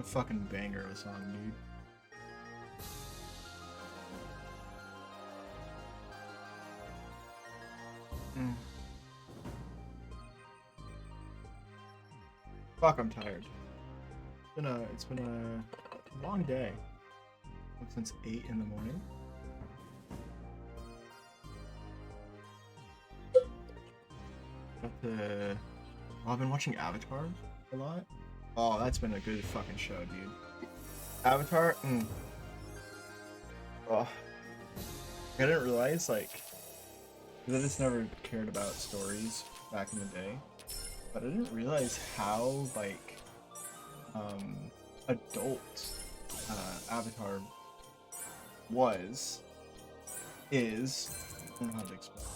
A fucking banger of a song, dude. Mm. Fuck, I'm tired. It's been a long day. Since 8 in the morning. I've been watching Avatar a lot. Oh, that's been a good fucking show, dude. Avatar? Oh. I didn't realize, like, because I just never cared about stories back in the day. But I didn't realize how, like, adult Avatar is, I don't know how to explain.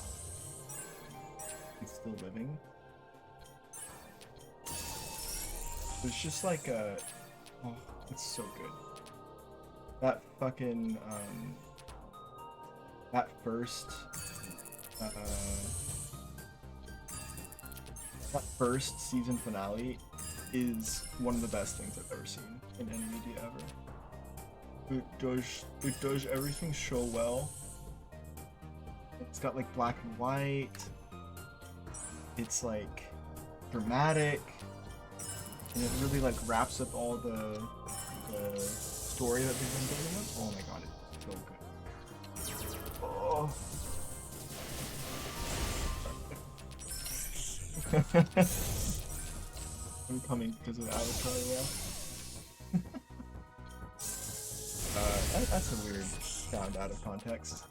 He's still living. It's just like oh, it's so good. That fucking, that first season finale is one of the best things I've ever seen in any media ever. It does everything so well. It's got like black and white. It's like dramatic, and it really like wraps up all the story that they've been building up. Oh my god, it's so good. Oh. I'm coming because of Avatar, yeah. That's a weird sound out of context.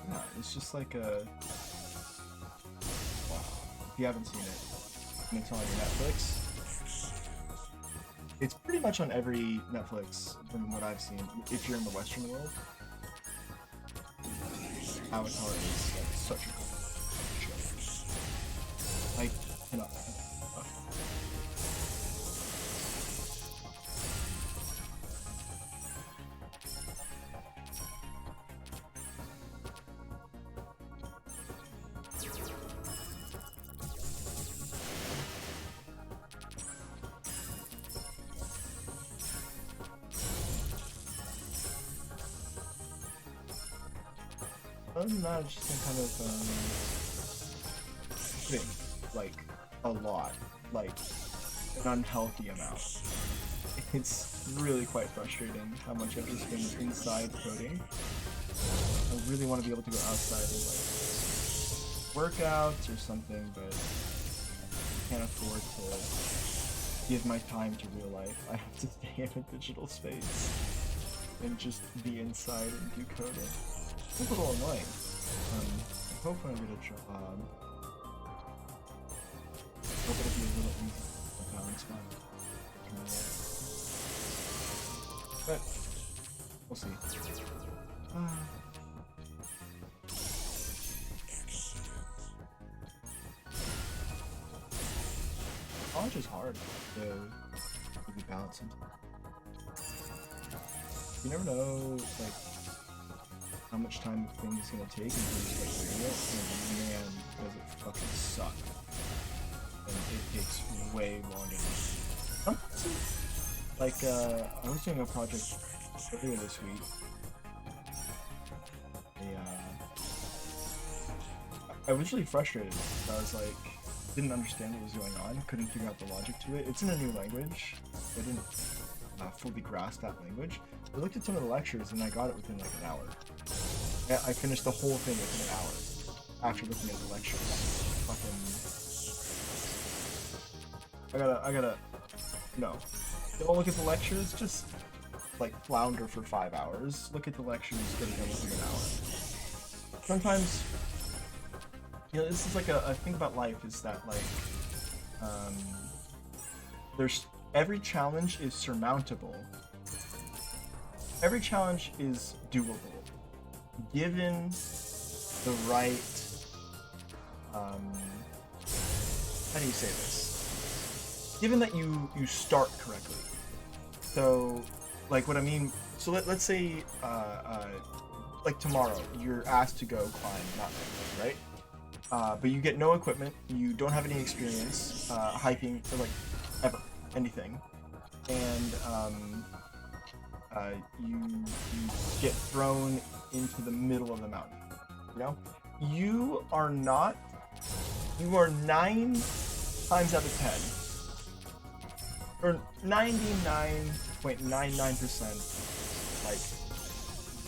Yeah, it's just like a... Wow. If you haven't seen it, and it's on Netflix. It's pretty much on every Netflix from what I've seen, if you're in the Western world. Avatar is like such a good show. I cannot. Other than that, it's just been kind of eating, like a lot, like an unhealthy amount. It's really quite frustrating how much I've just been inside coding. I really want to be able to go outside and like workouts or something, but I can't afford to give my time to real life. I have to stay in a digital space and just be inside and do coding. It's a little annoying. I hope when I get a job, I hope it'll be a little easy to balance my life. But we'll see. College is hard to be balanced. You never know, like, how much time the thing is gonna take until you start doing it, and man, does it fucking suck. And it takes way longer than like, I was doing a project earlier this week. I was really frustrated. I was like, didn't understand what was going on, couldn't figure out the logic to it. It's in a new language. I didn't fully grasp that language. I looked at some of the lectures and I got it within like an hour. I finished the whole thing within an hour after looking at the lectures. Fucking... I gotta... No. Don't look at the lectures, just like flounder for 5 hours. Look at the lectures, get it done within an hour. Sometimes, you know, this is like a thing about life is that like, there's... Every challenge is surmountable. Every challenge is doable. Given the right, how do you say this? Given that you start correctly. So, like what I mean, so let's say, like tomorrow, you're asked to go climb Mount Everest, right? but you get no equipment. You don't have any experience hiking or like ever anything, and you get thrown into the middle of the mountain. You know, you are 9 times out of 10, or 99.99% like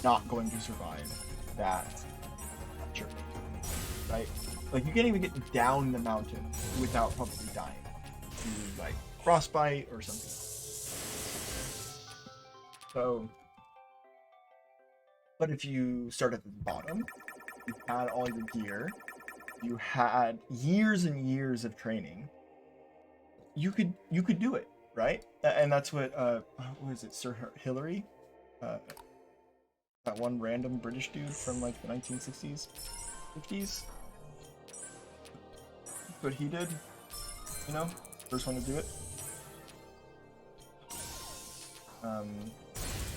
not going to survive that journey, right? Like you can't even get down the mountain without probably dying to like frostbite or something. So, but if you start at the bottom, you had all your gear, you had years and years of training, you could do it, right? And that's what is it, Sir Hillary, that one random British dude from like the 1960s, 50s. What he did, you know, first one to do it.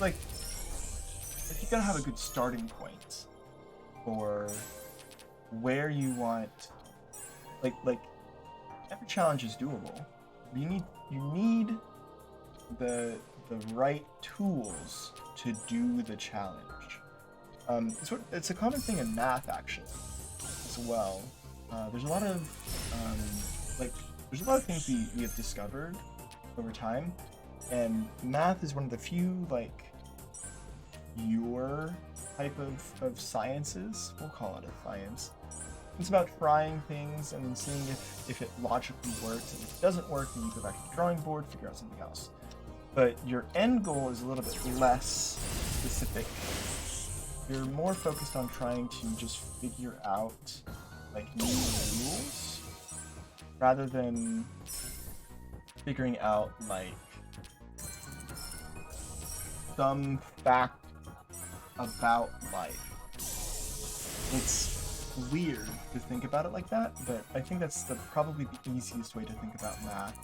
Like you gotta have a good starting point for where you want. Like every challenge is doable. You need the right tools to do the challenge. It's a common thing in math actually as well. There's a lot of things we have discovered over time, and math is one of the few like pure type of sciences. We'll call it a science. It's about trying things and then seeing if it logically works, and if it doesn't work, then you go back to the drawing board, figure out something else. But your end goal is a little bit less specific. You're more focused on trying to just figure out like new rules rather than figuring out like some fact about life. It's weird to think about it like that, but I think that's probably the easiest way to think about math.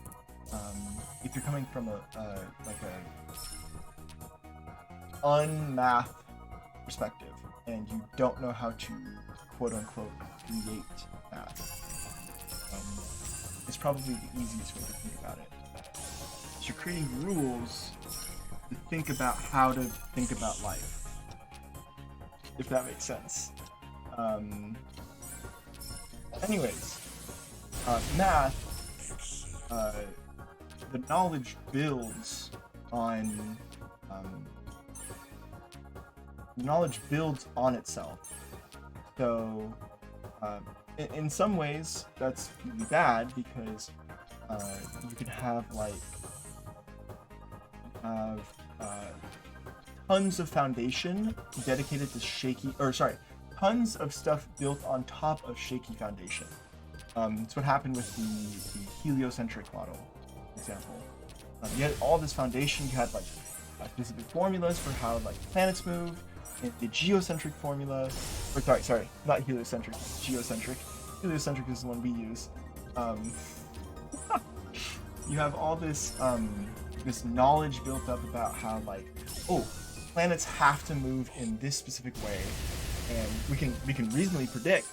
If you're coming from a unmath perspective and you don't know how to quote unquote create math, it's probably the easiest way to think about it. So you're creating rules to think about how to think about life, if that makes sense. Anyways, math, the knowledge builds on itself. So, in some ways, that's really bad because you could have tons of foundation dedicated to tons of stuff built on top of shaky foundation. It's what happened with the heliocentric model, for example. You had all this foundation, you had like specific formulas for how like planets move, and the geocentric formula, or sorry, not heliocentric, geocentric. Heliocentric is the one we use. You have all this this knowledge built up about how like, oh, planets have to move in this specific way, and we can reasonably predict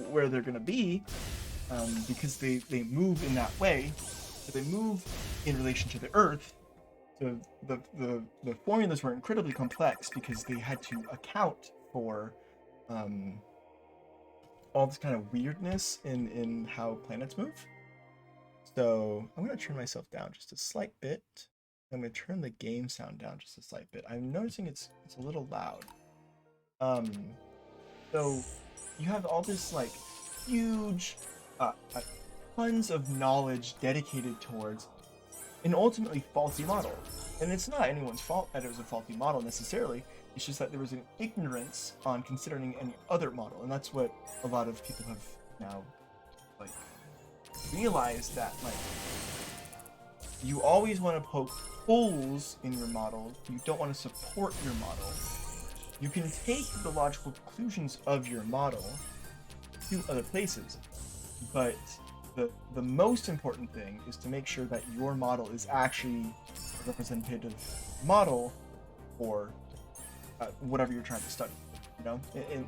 where they're going to be because they move in that way. But they move in relation to the Earth. So the formulas were incredibly complex because they had to account for all this kind of weirdness in how planets move. So I'm going to turn myself down just a slight bit. I'm going to turn the game sound down just a slight bit. I'm noticing it's a little loud. So you have all this like huge tons of knowledge dedicated towards an ultimately faulty model. And it's not anyone's fault that it was a faulty model necessarily. It's just that there was an ignorance on considering any other model. And that's what a lot of people have now like realized, that like you always want to poke holes in your model. You don't want to support your model. You can take the logical conclusions of your model to other places, but the most important thing is to make sure that your model is actually a representative model for whatever you're trying to study. You know,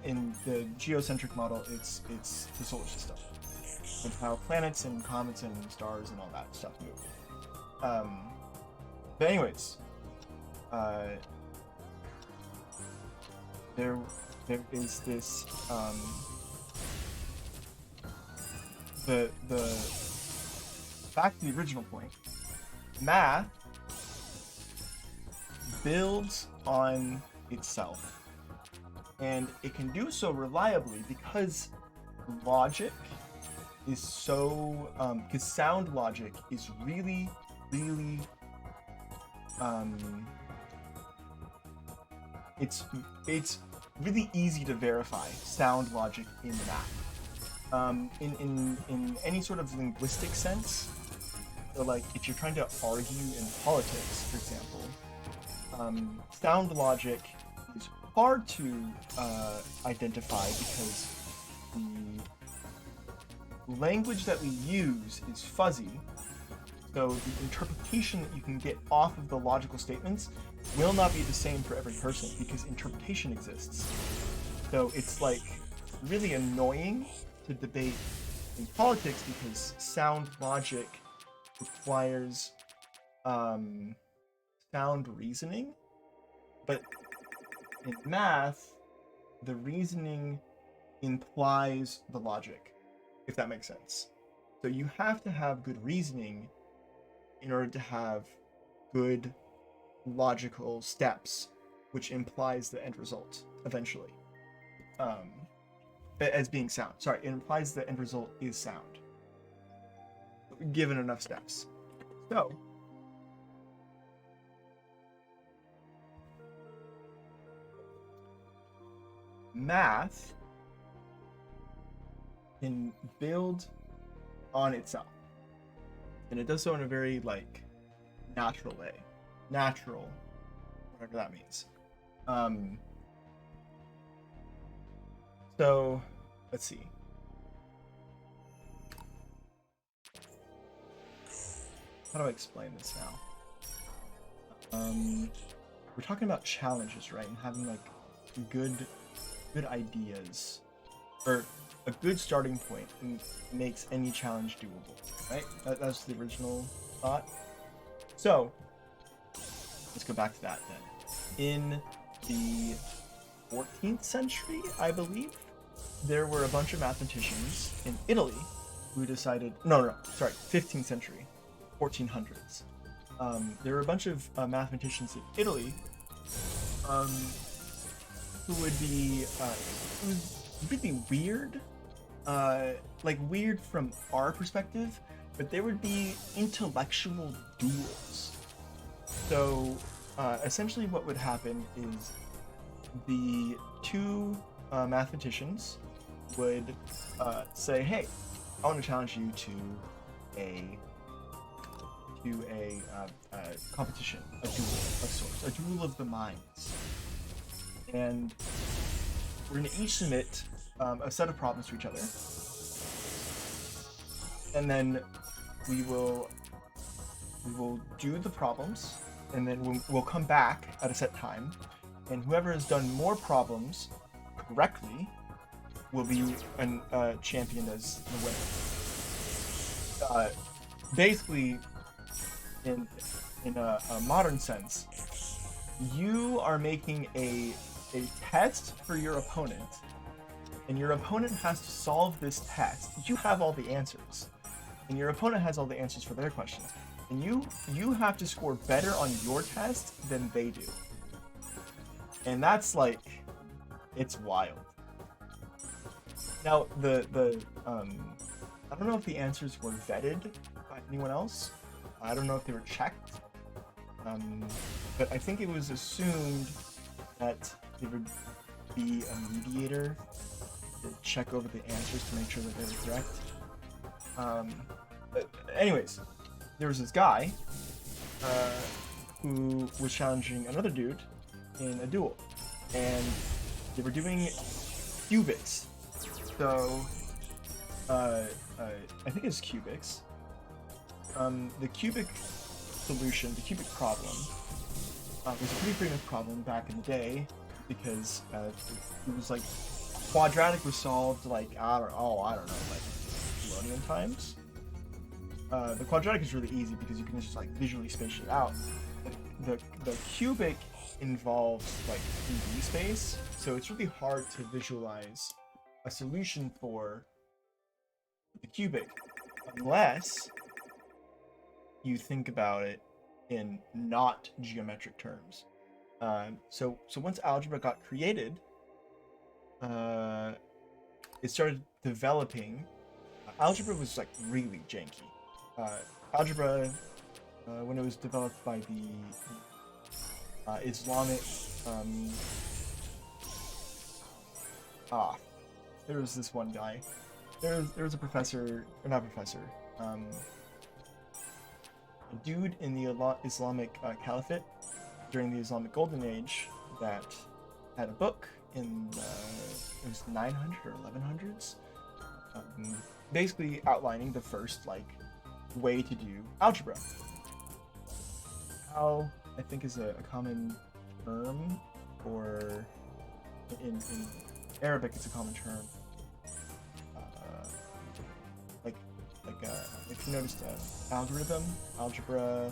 in the geocentric model, it's the solar system and how planets and comets and stars and all that stuff move. But anyways, there is this the back to the original point. Math builds on itself, and it can do so reliably because logic is so because sound logic is really it's really easy to verify sound logic in math. In any sort of linguistic sense, so like if you're trying to argue in politics, for example, sound logic is hard to identify because the language that we use is fuzzy. So the interpretation that you can get off of the logical statements will not be the same for every person because interpretation exists. So it's like really annoying to debate in politics because sound logic requires sound reasoning, but in math, the reasoning implies the logic, if that makes sense. So you have to have good reasoning in order to have good logical steps, which implies the end result eventually. As being sound. Sorry, it implies the end result is sound, given enough steps. So, math can build on itself, and it does so in a very like natural way. Natural, whatever that means. So, let's see. How do I explain this now? We're talking about challenges, right? And having like good ideas, or a good starting point makes any challenge doable, right? That's the original thought. So, let's go back to that then. In the 14th century, I believe, there were a bunch of mathematicians in Italy who decided, 15th century, 1400s. There were a bunch of mathematicians in Italy who would be, it was really weird, like weird from our perspective, but there would be intellectual duels. So essentially what would happen is the two mathematicians would say, hey, I want to challenge you to a competition, a duel of sorts, a duel of the minds. And we're going to each submit a set of problems to each other. And then we will do the problems, and then we'll come back at a set time, and whoever has done more problems correctly will be championed as the winner. Basically, in a modern sense, you are making a test for your opponent, and your opponent has to solve this test. You have all the answers, and your opponent has all the answers for their questions, and you have to score better on your test than they do. And that's like, it's wild. Now the I don't know if the answers were vetted by anyone else. I don't know if they were checked. But I think it was assumed that there would be a mediator to check over the answers to make sure that they were correct. But anyways, there was this guy who was challenging another dude in a duel, and they were doing cubics. So I think it's cubics. The cubic solution, the cubic problem, was a pretty famous problem back in the day. because it was like quadratic was solved like I don't know like colonial times. The quadratic is really easy because you can just like visually space it out. The cubic involves like 3D space, so it's really hard to visualize a solution for the cubic unless you think about it in not geometric terms. So once algebra got created, it started developing. Algebra was like really janky. Algebra, when it was developed by the Islamic, there was this one guy. There was a professor, or not professor, a dude in the Islamic Caliphate during the Islamic Golden Age that had a book in it was 900 or 1100s, basically outlining the first like way to do algebra. How I think is a common term, or in Arabic it's a common term. If you noticed algorithm, algebra,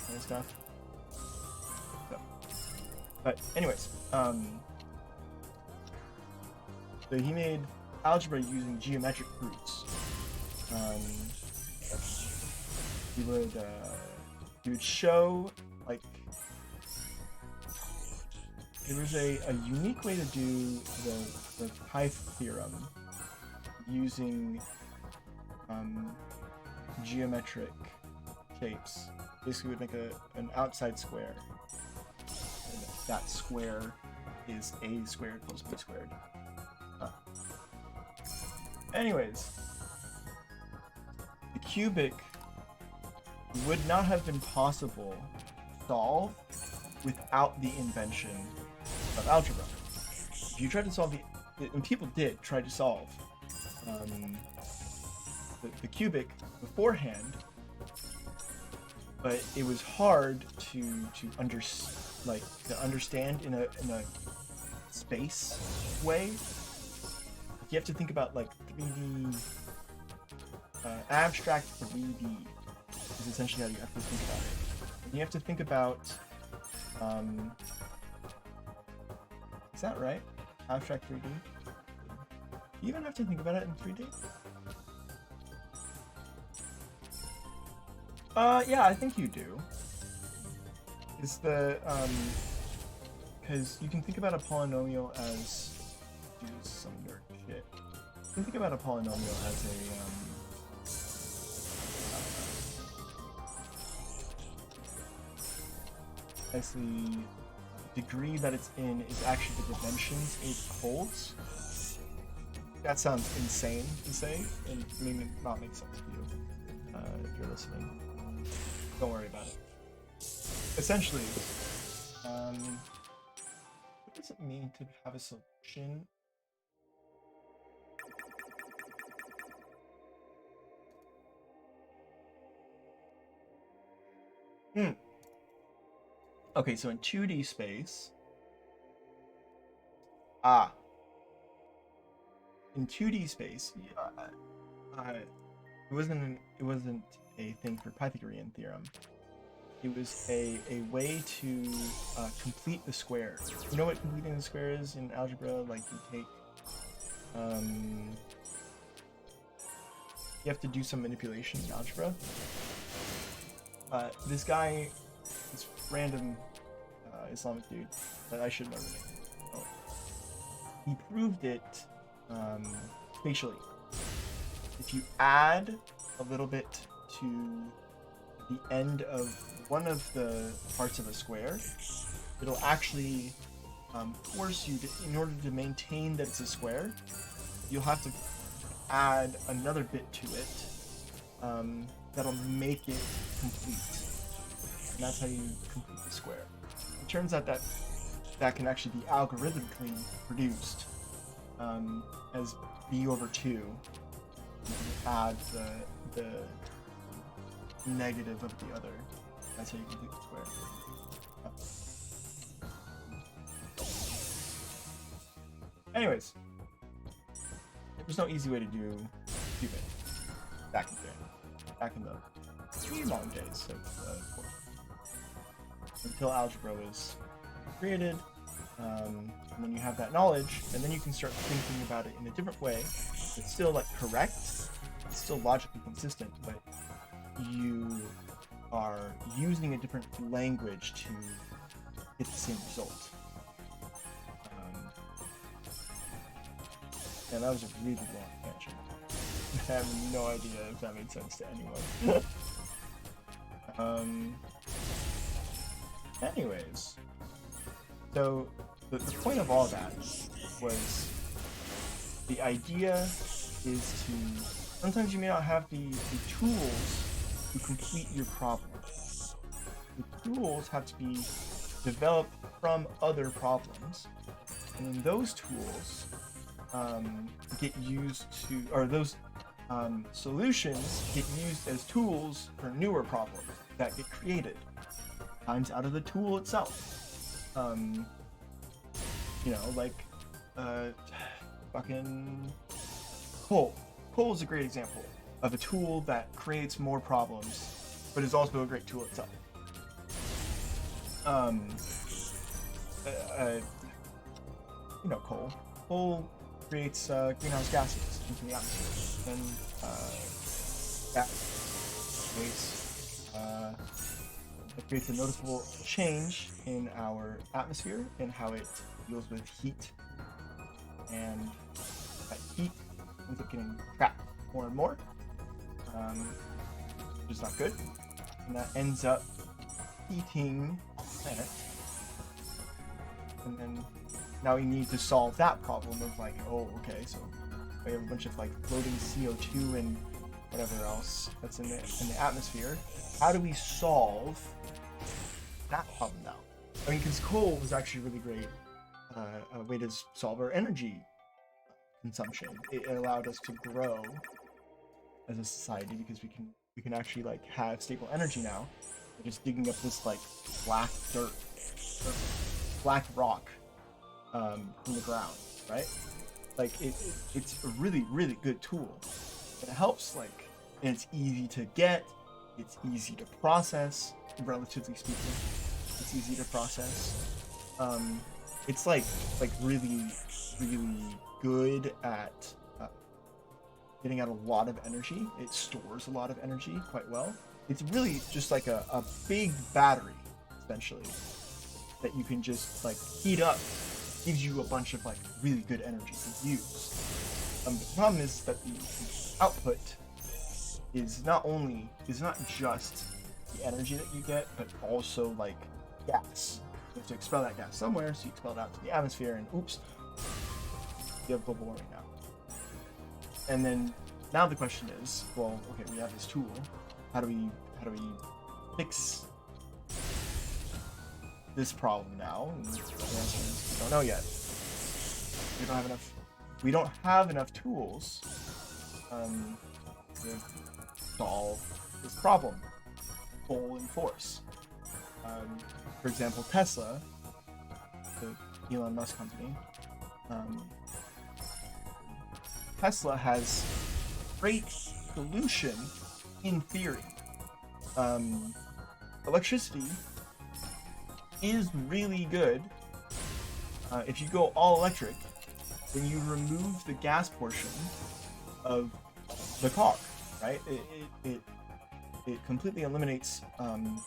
kind of stuff. So, but anyways, so he made algebra using geometric roots. He would show like there was a unique way to do the pi theorem using geometric shapes. Basically, would make an outside square, and that square is a squared plus b squared. Anyways, the cubic would not have been possible to solve without the invention of algebra. If you tried to solve and people did try to solve the cubic beforehand, but it was hard to understand in a space way. You have to think about like 3D, abstract 3D is essentially how you have to think about it. And you have to think about, is that right? Abstract 3D? You even have to think about it in 3D? Yeah, I think you do. Is the, because you can think about a polynomial as, do some nerd shit. You can think about a polynomial as as the degree that it's in is actually the dimensions it holds. That sounds insane to say, and maybe not make sense to you if you're listening. Don't worry about it. Essentially, what does it mean to have a solution? Okay, so in 2D space, in 2D space, it wasn't a thing for Pythagorean theorem. It was a way to complete the square. You know what completing the square is in algebra? Like you take, you have to do some manipulation in algebra. This guy, this random Islamic dude that I should know the name. Oh. He proved it spatially. If you add a little bit to the end of one of the parts of a square, it'll actually force you to, in order to maintain that it's a square, you'll have to add another bit to it that'll make it complete. And that's how you complete the square. It turns out that can actually be algorithmically produced as b over 2. You can add the negative of the other. That's how you complete the square. Anyways, there's no easy way to do Cubit back in the long days of until algebra was created. And then you have that knowledge, and then you can start thinking about it in a different way. It's still like correct, it's still logically consistent, but you are using a different language to get the same result. And that was a really long tangent. I have no idea if that made sense to anyone. Anyways, so the point of all that was the idea is to sometimes you may not have the tools to complete your problem. The tools have to be developed from other problems, and then those tools get used to, or those solutions get used as tools for newer problems that get created, times out of the tool itself. You know, like fucking coal. Coal is a great example of a tool that creates more problems, but is also a great tool itself. You know, coal creates greenhouse gases into the atmosphere, and that creates a noticeable change in our atmosphere and how it deals with heat, and that heat ends up getting trapped more and more, which is not good, and that ends up heating the planet. And then now we need to solve that problem of like, oh, okay, so we have a bunch of like floating CO2 and whatever else that's in the atmosphere. How do we solve that problem now? I mean, because coal was actually really great a way to solve our energy consumption. It allowed us to grow as a society because we can actually like have stable energy now. We're just digging up this like black dirt, or black rock from the ground, right? Like it's a really, really good tool. It helps, like, and it's easy to get, it's easy to process, relatively speaking. It's easy to process. It's like really, really good at getting out a lot of energy. It stores a lot of energy quite well. It's really just like a big battery, essentially, that you can just like heat up. Gives you a bunch of like really good energy to use. The problem is that the output is not just the energy that you get, but also like gas. You have to expel that gas somewhere, so you expel it out to the atmosphere, and oops, you have global warming now. And then now the question is, well, okay, we have this tool. How do we fix this problem now? And the answer is, we don't know yet. We don't have enough tools to solve this problem full in force. For example, Tesla, the Elon Musk company, Tesla has great solution in theory. Electricity is really good. If you go all electric, then you remove the gas portion of the car, right? It completely eliminates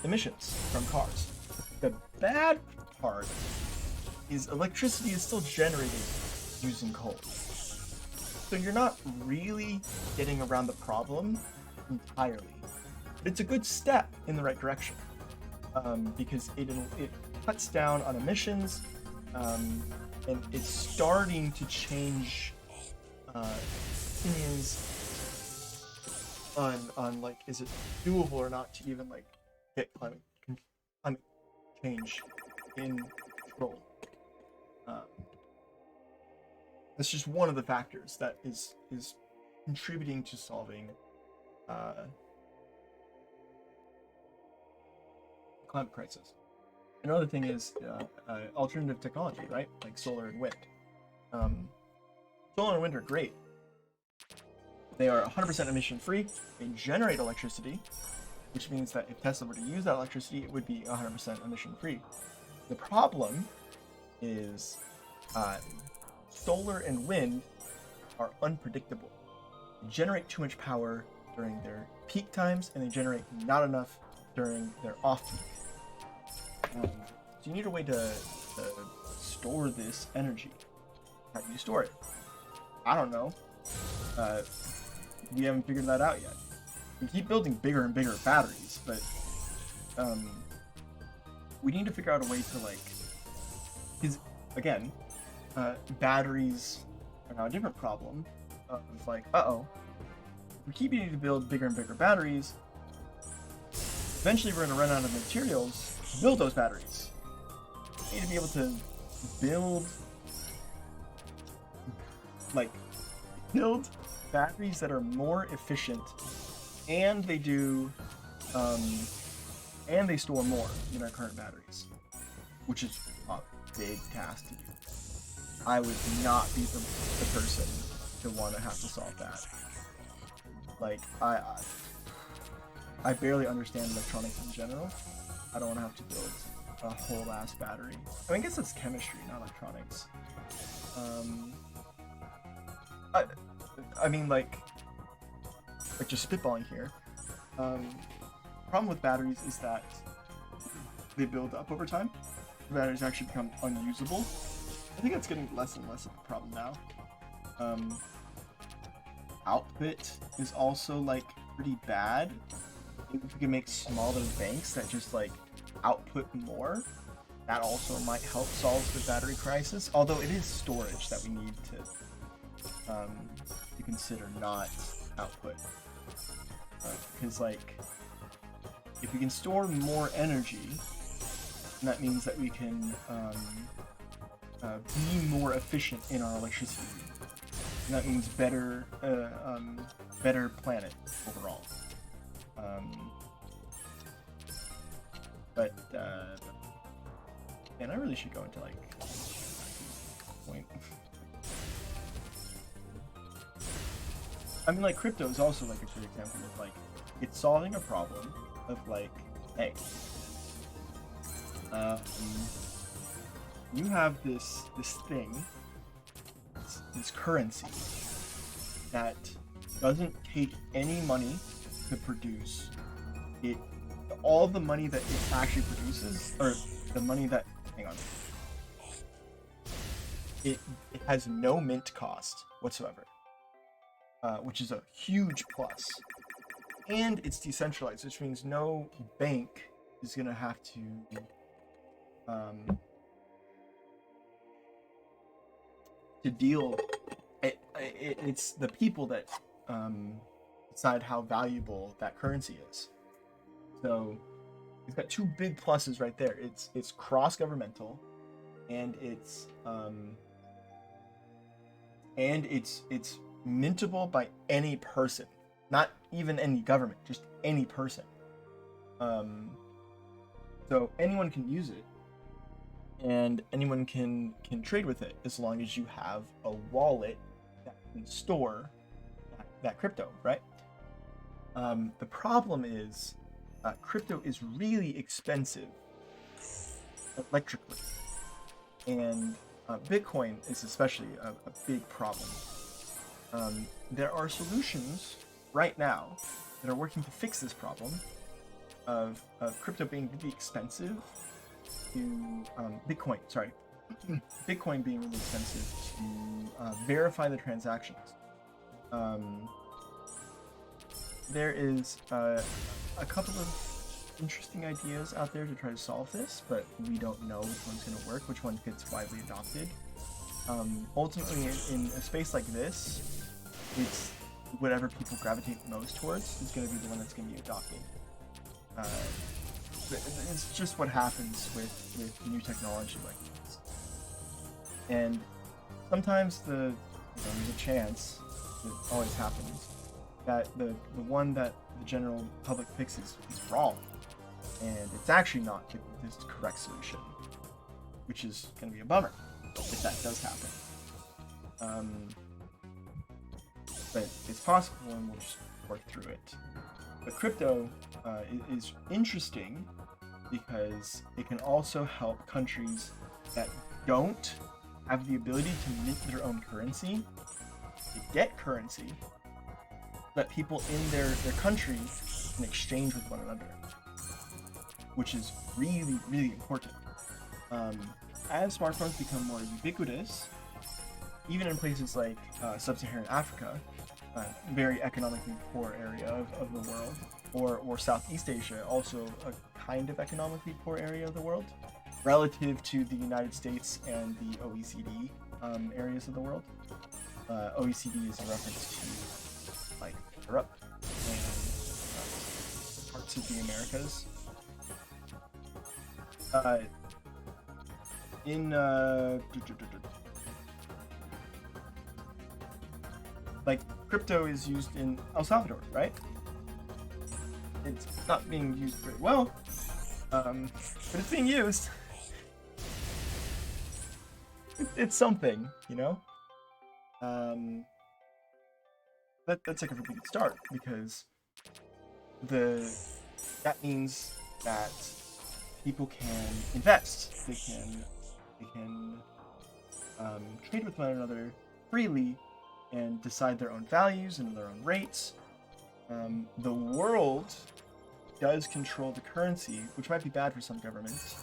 emissions from cars. The bad part is electricity is still generated using coal. So you're not really getting around the problem entirely. But it's a good step in the right direction, because it cuts down on emissions, and it's starting to change opinions on like, is it doable or not to even like get climate change in control. That's just one of the factors that is contributing to solving climate crisis. Another thing is alternative technology, right? Like solar and wind. Solar and wind are great. They are 100% emission free. They generate electricity, which means that if Tesla were to use that electricity, it would be 100% emission free. The problem is solar and wind are unpredictable. They generate too much power during their peak times, and they generate not enough during their off-peak. So you need a way to store this energy. How do you store it? I don't know. We haven't figured that out yet. We keep building bigger and bigger batteries, but we need to figure out a way to, like, because again, batteries are now a different problem of like, we keep needing to build bigger and bigger batteries. Eventually, we're going to run out of materials to build those batteries. We need to be able to build batteries that are more efficient, and they do, and they store more than our current batteries, which is a big task to do. I would not be the person to want to have to solve that. Like, I barely understand electronics in general. I don't want to have to build a whole ass battery. I mean, I guess it's chemistry, not electronics. I mean, like just spitballing here. Problem with batteries is that they build up over time. The batteries actually become unusable. I think that's getting less and less of a problem now. Output is also like pretty bad. If we can make smaller banks that just like output more, that also might help solve the battery crisis. Although it is storage that we need to consider, not output. Because like, if we can store more energy, that means that we can be more efficient in our electricity. And that means better planet overall. And I really should go into like point. I mean, like, crypto is also like a good example of like it's solving a problem of like, hey, you have this thing, this currency that doesn't take any money to produce it. All the money that it actually produces, or the money that, hang on, it has no mint cost whatsoever, which is a huge plus. And it's decentralized, which means no bank is gonna have to deal. It's the people that decide how valuable that currency is. So it's got two big pluses right there. It's cross-governmental, and it's mintable by any person, not even any government, just any person. So anyone can use it, and anyone can trade with it as long as you have a wallet that can store that crypto, right? The problem is crypto is really expensive electrically, and Bitcoin is especially a big problem. There are solutions right now that are working to fix this problem of crypto being really expensive to Bitcoin being really expensive to verify the transactions. There is a couple of interesting ideas out there to try to solve this, but we don't know which one's going to work, which one gets widely adopted. Ultimately, in a space like this, it's whatever people gravitate most towards is going to be the one that's going to be adopted. It's just what happens with new technology like this. And sometimes there's a chance, it always happens, that the one that the general public picks is wrong, and it's actually not the correct solution, which is going to be a bummer if that does happen. but it's possible, and we'll just work through it. But crypto is interesting because it can also help countries that don't have the ability to mint their own currency to get currency that people in their country can exchange with one another, which is really, really important. As smartphones become more ubiquitous, even in places like sub-Saharan Africa, very economically poor area of the world, or Southeast Asia, also a kind of economically poor area of the world, relative to the United States and the OECD areas of the world. OECD is a reference to like Europe and parts of the Americas. Like crypto is used in El Salvador, right? It's not being used very well, but it's being used. It's something, you know. That's like a really good start, because that means that people can invest. They can trade with one another freely and decide their own values and their own rates. The world does control the currency, which might be bad for some governments,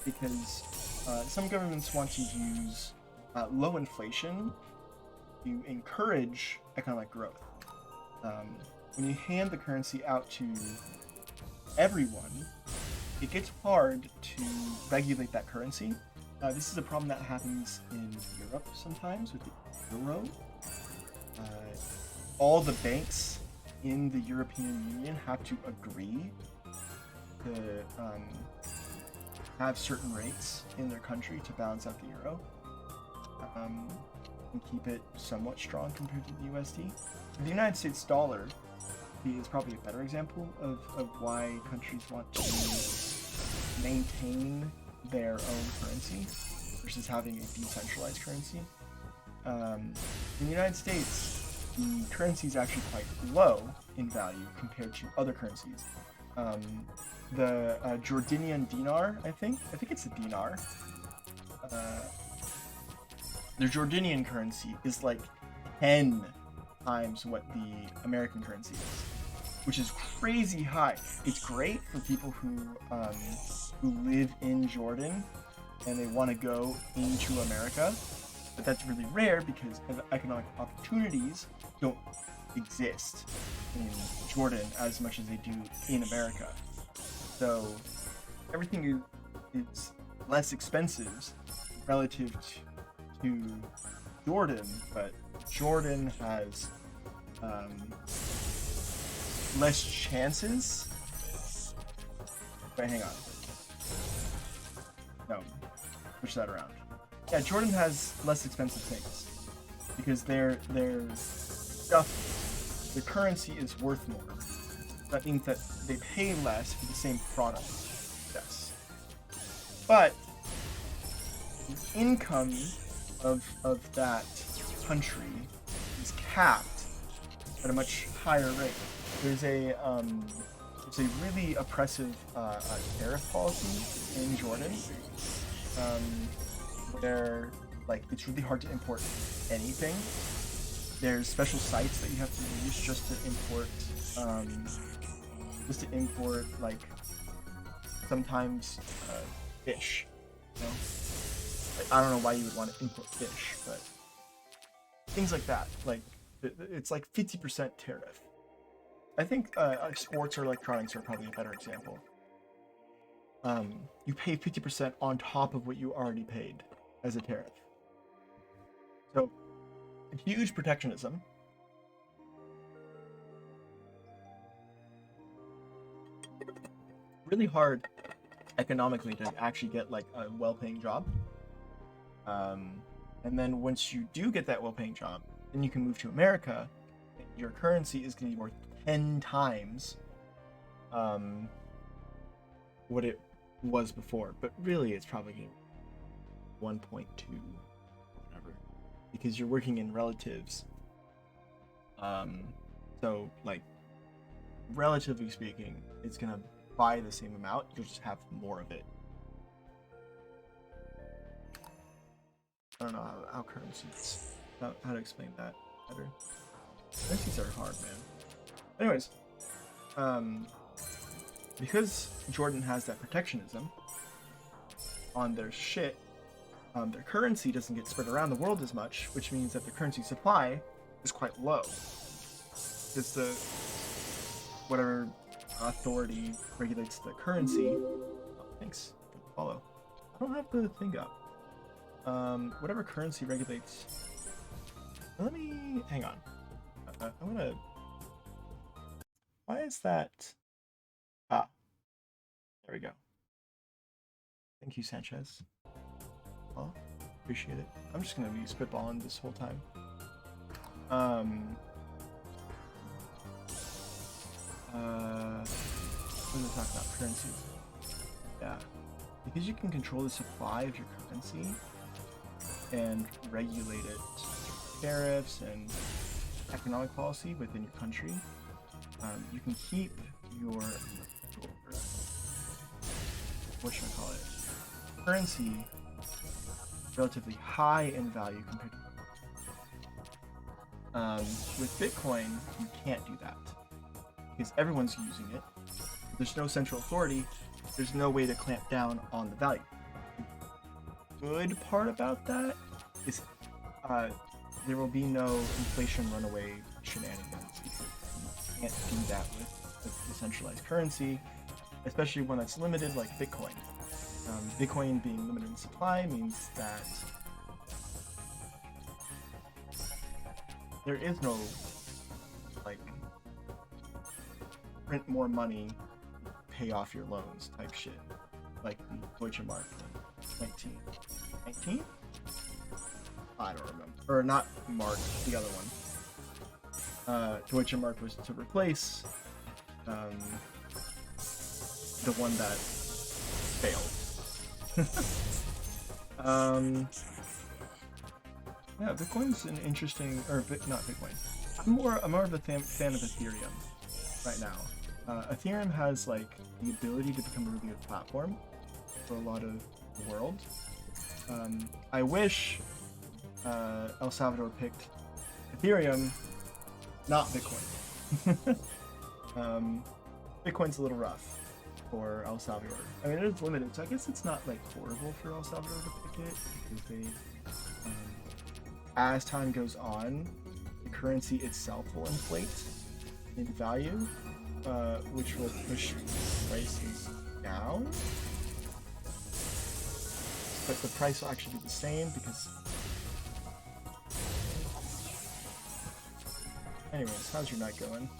because some governments want to use low inflation to encourage economic growth. When you hand the currency out to everyone, it gets hard to regulate that currency. This is a problem that happens in Europe sometimes with the euro. All the banks in the European Union have to agree to have certain rates in their country to balance out the euro and keep it somewhat strong compared to the USD. The United States dollar is probably a better example of why countries want to maintain their own currency versus having a decentralized currency. In the United States, the currency is actually quite low in value compared to other currencies. The Jordanian dinar, I think it's a dinar. The Jordanian currency is like 10 times what the American currency is, which is crazy high. It's great for people who live in Jordan and they want to go into America, but that's really rare because economic opportunities don't exist in Jordan as much as they do in America. So everything is less expensive relative to Jordan, but Jordan has less chances. Wait, hang on. No, switch that around. Yeah, Jordan has less expensive things because their stuff, the currency is worth more. That means that they pay less for the same product. Yes, but the income of that country is capped at a much higher rate. There's a really oppressive tariff policy in Jordan, where like it's really hard to import anything. There's special sites that you have to use just to import like sometimes fish. You know? Like, I don't know why you would want to import fish, but things like that. Like it's like 50% tariff. I think sports or electronics are probably a better example. You pay 50% on top of what you already paid as a tariff. So, huge protectionism. Really hard economically to actually get like a well-paying job. And then once you do get that well-paying job, then you can move to America. Your currency is going to be worth 10 times what it was before, but really it's probably 1.2, whatever, because you're working in relatives. Um, so like relatively speaking, it's gonna buy the same amount. You'll just have more of it. I don't know how currencies, how to explain that better. Currencies are hard, man. Anyways, because Jordan has that protectionism on their shit, their currency doesn't get spread around the world as much, which means that the currency supply is quite low. It's the whatever authority regulates the currency. Oh, thanks. Follow. I don't have the thing up. Whatever currency regulates. Let me hang on. I'm gonna. Why is that? Ah, there we go. Thank you, Sanchez. Well, appreciate it. I'm just gonna be spitballing this whole time. We're gonna talk about currency. Yeah, because you can control the supply of your currency and regulate it, tariffs and economic policy within your country. You can keep your currency relatively high in value compared to with Bitcoin. You can't do that because everyone's using it. There's no central authority. There's no way to clamp down on the value. The good part about that is there will be no inflation runaway shenanigans. You can't do that with a decentralized currency, especially one that's limited like Bitcoin. Bitcoin being limited in supply means that there is no like print more money, pay off your loans type shit, like the Deutsche Mark in 1919? I don't remember. Or not Mark, the other one. Deutsche Mark was to replace the one that failed. Yeah, Bitcoin's an interesting, or not Bitcoin. I'm more of a fan of Ethereum right now. Ethereum has like the ability to become a really good platform for a lot of the world. I wish El Salvador picked Ethereum, not Bitcoin. Bitcoin's a little rough for El Salvador. I mean, it's limited, so I guess it's not like horrible for El Salvador to pick it because they, as time goes on, the currency itself will inflate in value, which will push prices down. But the price will actually be the same because. Anyways, how's your night going?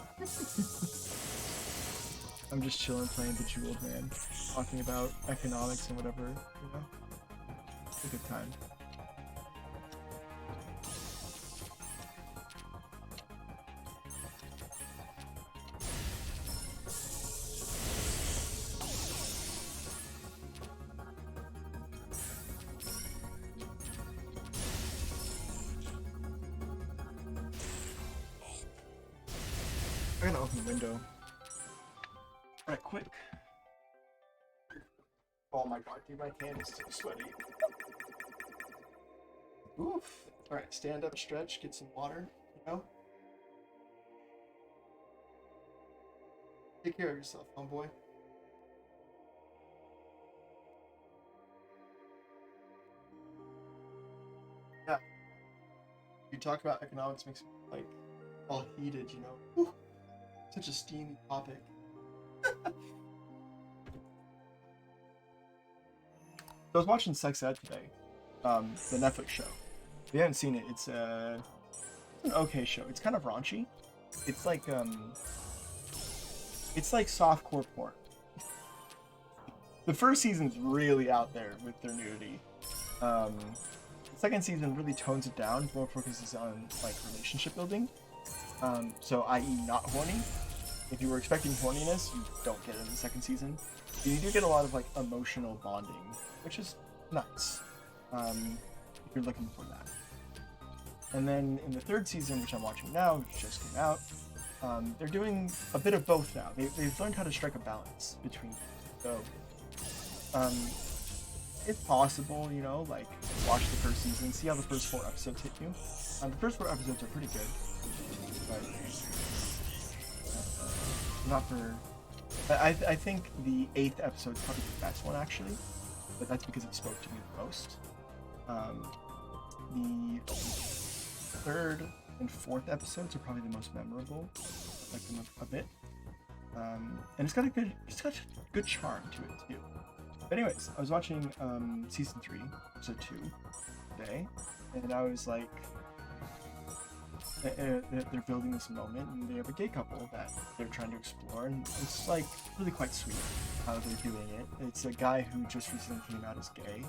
I'm just chilling, playing Bejeweled, man. Talking about economics and whatever, you know? It's a good time. I'm gonna open the window. Right, quick. Oh my god, dude, my hand is so sweaty. Oof. Alright, stand up, stretch, get some water, you know? Take care of yourself, homeboy. Yeah. You talk about economics makes me like all heated, you know? Whew. Such a steamy topic. I was watching Sex Ed today, the Netflix show. If you haven't seen it, it's an okay show. It's kind of raunchy. It's like softcore porn. The first season's really out there with their nudity. The second season really tones it down, more focuses on like relationship building. So i.e. not horny. If you were expecting horniness, you don't get it in the second season. But you do get a lot of like emotional bonding, which is nice. If you're looking for that. And then in the third season, which I'm watching now, which just came out, they're doing a bit of both now. They've learned how to strike a balance between. So, it's possible, you know, like watch the first season, see how the first 4 episodes hit you. The first 4 episodes are pretty good, but not for. I think the 8th episode is probably the best one actually, but that's because it spoke to me the most. The 3rd and 4th episodes are probably the most memorable. I like them a bit, and it's got a good charm to it too. But anyways, I was watching season 3, episode 2 today, and I was like, they're building this moment, and they have a gay couple that they're trying to explore, and it's like really quite sweet how they're doing it. It's a guy who just recently came out as gay,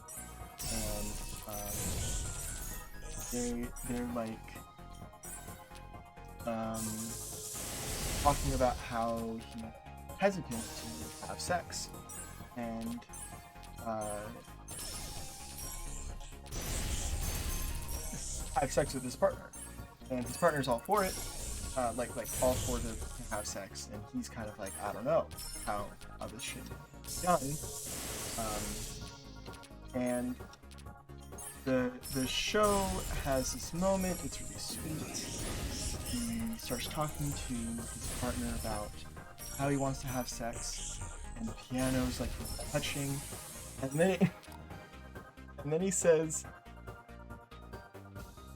and they're like talking about how he's hesitant to have sex, and have sex with his partner, and his partner's all for it, like all for to have sex, and he's kind of like, I don't know how this should be done, and the show has this moment. It's really sweet. He starts talking to his partner about how he wants to have sex, and the piano's like touching, and then he says,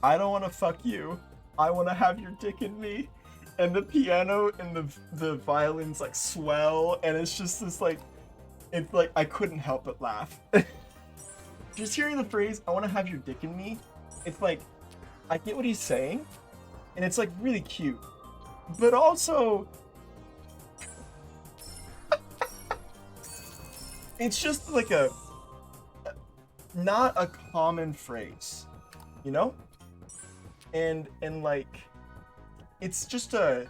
I don't want to fuck you, I want to have your dick in me. And the piano and the violins like swell, and it's just this like, it's like I couldn't help but laugh. Just hearing the phrase, I want to have your dick in me, it's like, I get what he's saying, and it's like really cute, but also it's just like not a common phrase, you know? And like, it's just it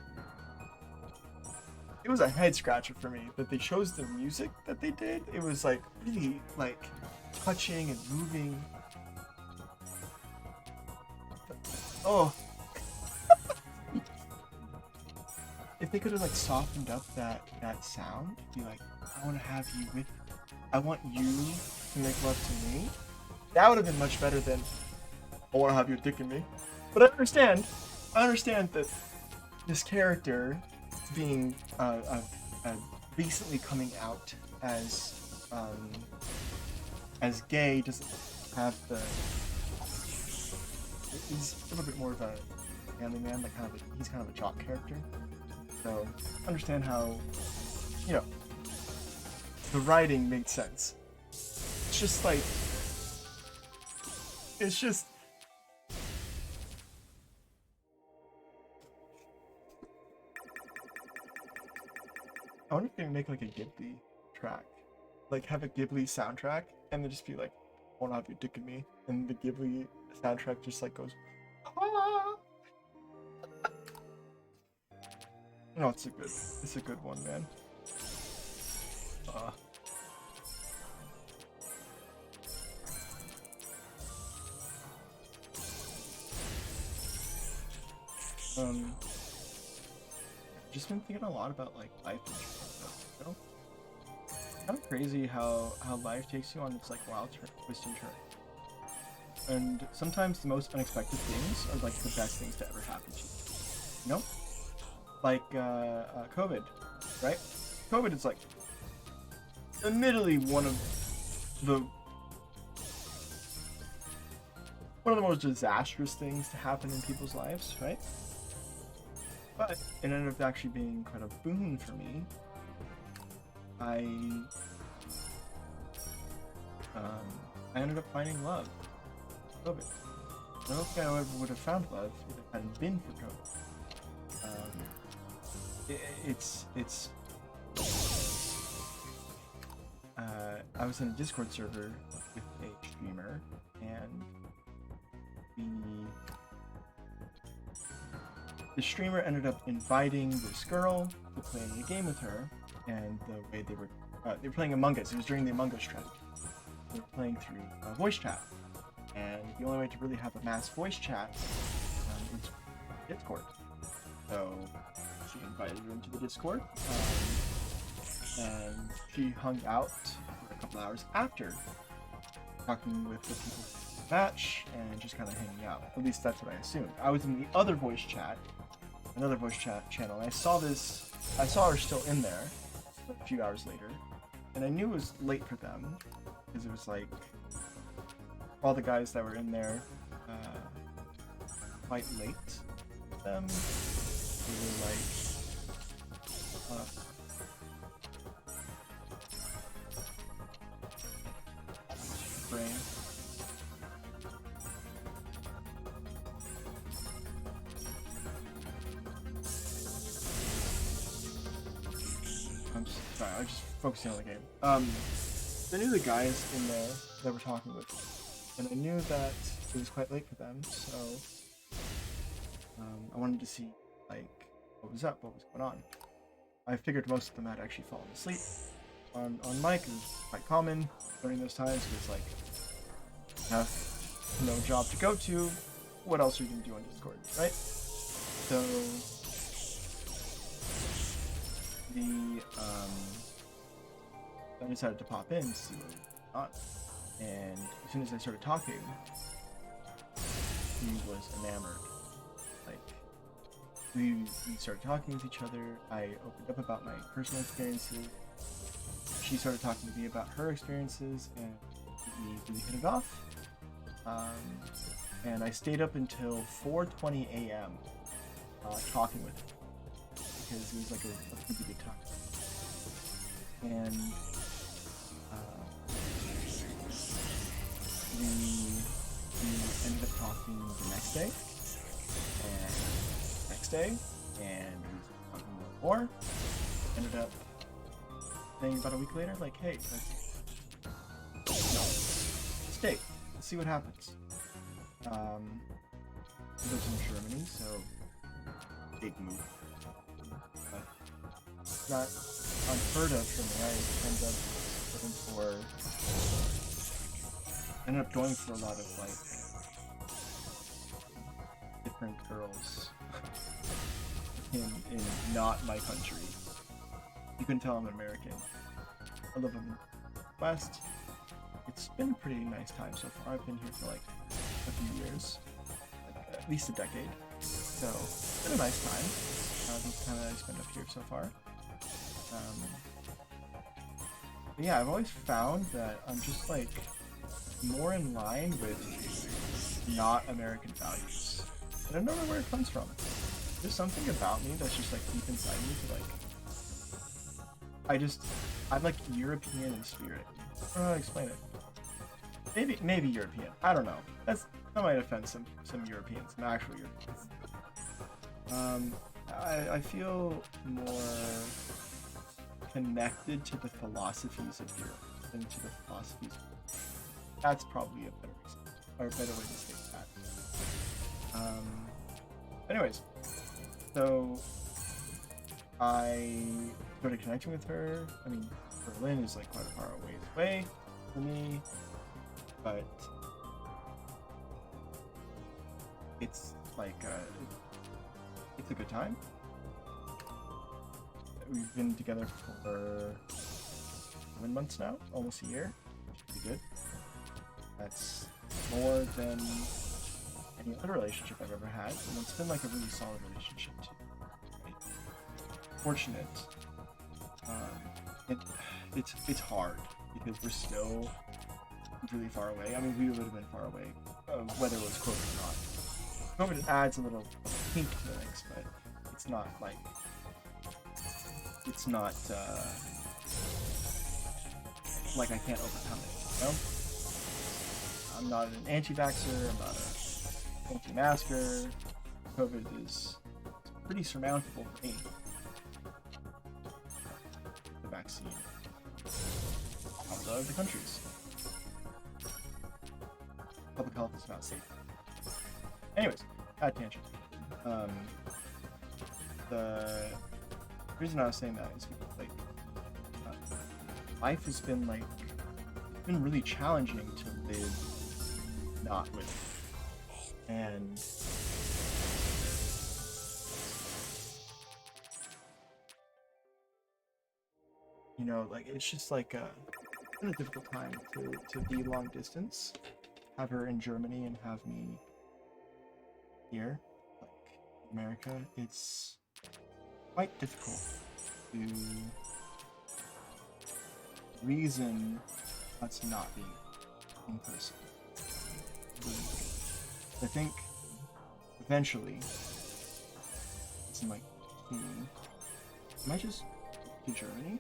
was a head scratcher for me that they chose the music that they did. It was like really like touching and moving. Oh. If they could have like softened up that sound, be like, I want you to make love to me. That would have been much better than, I want to have your dick in me. But I understand that this character being recently coming out as gay doesn't have the. He's a little bit more of a family man, like he's kind of a jock character. So understand how, you know, the writing made sense. It's just like, it's just. I wonder if they make like a Ghibli track, like have a Ghibli soundtrack, and then just be like, I wanna have your dick in me, and the Ghibli soundtrack just like goes, ah. No, it's a good one, man. Just been thinking a lot about like life and shit, you know? Kind of crazy how life takes you on this like wild twist and turn. And sometimes the most unexpected things are like the best things to ever happen to you. You know? Like COVID, right? COVID is like admittedly one of the most disastrous things to happen in people's lives, right? But it ended up actually being quite a boon for me. I ended up finding love. COVID. I don't think I ever would have found love if it hadn't been for COVID. I was in a Discord server with a streamer, and the streamer ended up inviting this girl to play a game with her, and the way they were playing Among Us. It was during the Among Us trend. They were playing through voice chat, and the only way to really have a mass voice chat Discord. So she invited her into the Discord, and she hung out for a couple hours after, talking with the people in the match and just kind of hanging out. At least that's what I assumed. I was in the other voice chat, another voice chat channel, and I saw her still in there a few hours later, and I knew it was late for them because it was like all the guys that were in there quite late for them. They were like brain. I'm sorry, I was just focusing on the game. I knew the guys in there that were talking with me, and I knew that it was quite late for them, so I wanted to see like what was up, what was going on. I figured most of them had actually fallen asleep on mic. It was quite common during those times because like you have no job to go to. What else are you gonna do on Discord, right? So I decided to pop in to see what was going on. And as soon as I started talking, he was enamored. Like, we started talking with each other. I opened up about my personal experiences. She started talking to me about her experiences, and we hit it off. And I stayed up until 4:20 a.m. Talking with him because it was like a pretty good time. And we ended up talking the next day, and we were talking more. Ended up saying about a week later, like, hey, let's date. Let's see what happens. He lives in Germany, so big move. But it's not unheard of for me. I ended up going for a lot of like different girls in not my country. You can tell I'm American. I live in the West. It's been a pretty nice time so far. I've been here for like a few years, like at least a decade. So it's been a nice time. The time that I spent up here so far. But yeah, I've always found that I'm just like more in line with not American values. I don't know where it comes from. There's something about me that's just like deep inside me to like. I'm like European in spirit. I don't know how to explain it. Maybe European. I don't know. That might offend some Europeans, some actual Europeans. I feel more connected to the philosophies of Europe than to the philosophies of Europe. That's probably a better reason, or a better way to state that. Anyways, so I started connecting with her. I mean, Berlin is like quite a far ways away for me, but it's like it's a good time. We've been together for 7 months now, almost a year. Pretty good. That's more than any other relationship I've ever had, and it's been like a really solid relationship too. Right? Fortunate. It's hard because we're still really far away. I mean, we would have been far away, whether it was COVID or not. COVID adds a little pink to the mix, but it's not like I can't overcome it, you know? I'm not an anti-vaxxer, I'm not an anti-masker. COVID is pretty surmountable for me. The vaccine. All other countries. Public health is not safe. Anyways, bad tangent. The reason I was saying that is because, like, life has been really challenging to live not with, and you know, like it's just like been a difficult time to be long distance, have her in Germany and have me here, like America. It's quite difficult to reason us not being in person. I think eventually, it's in like soon, I might just to Germany.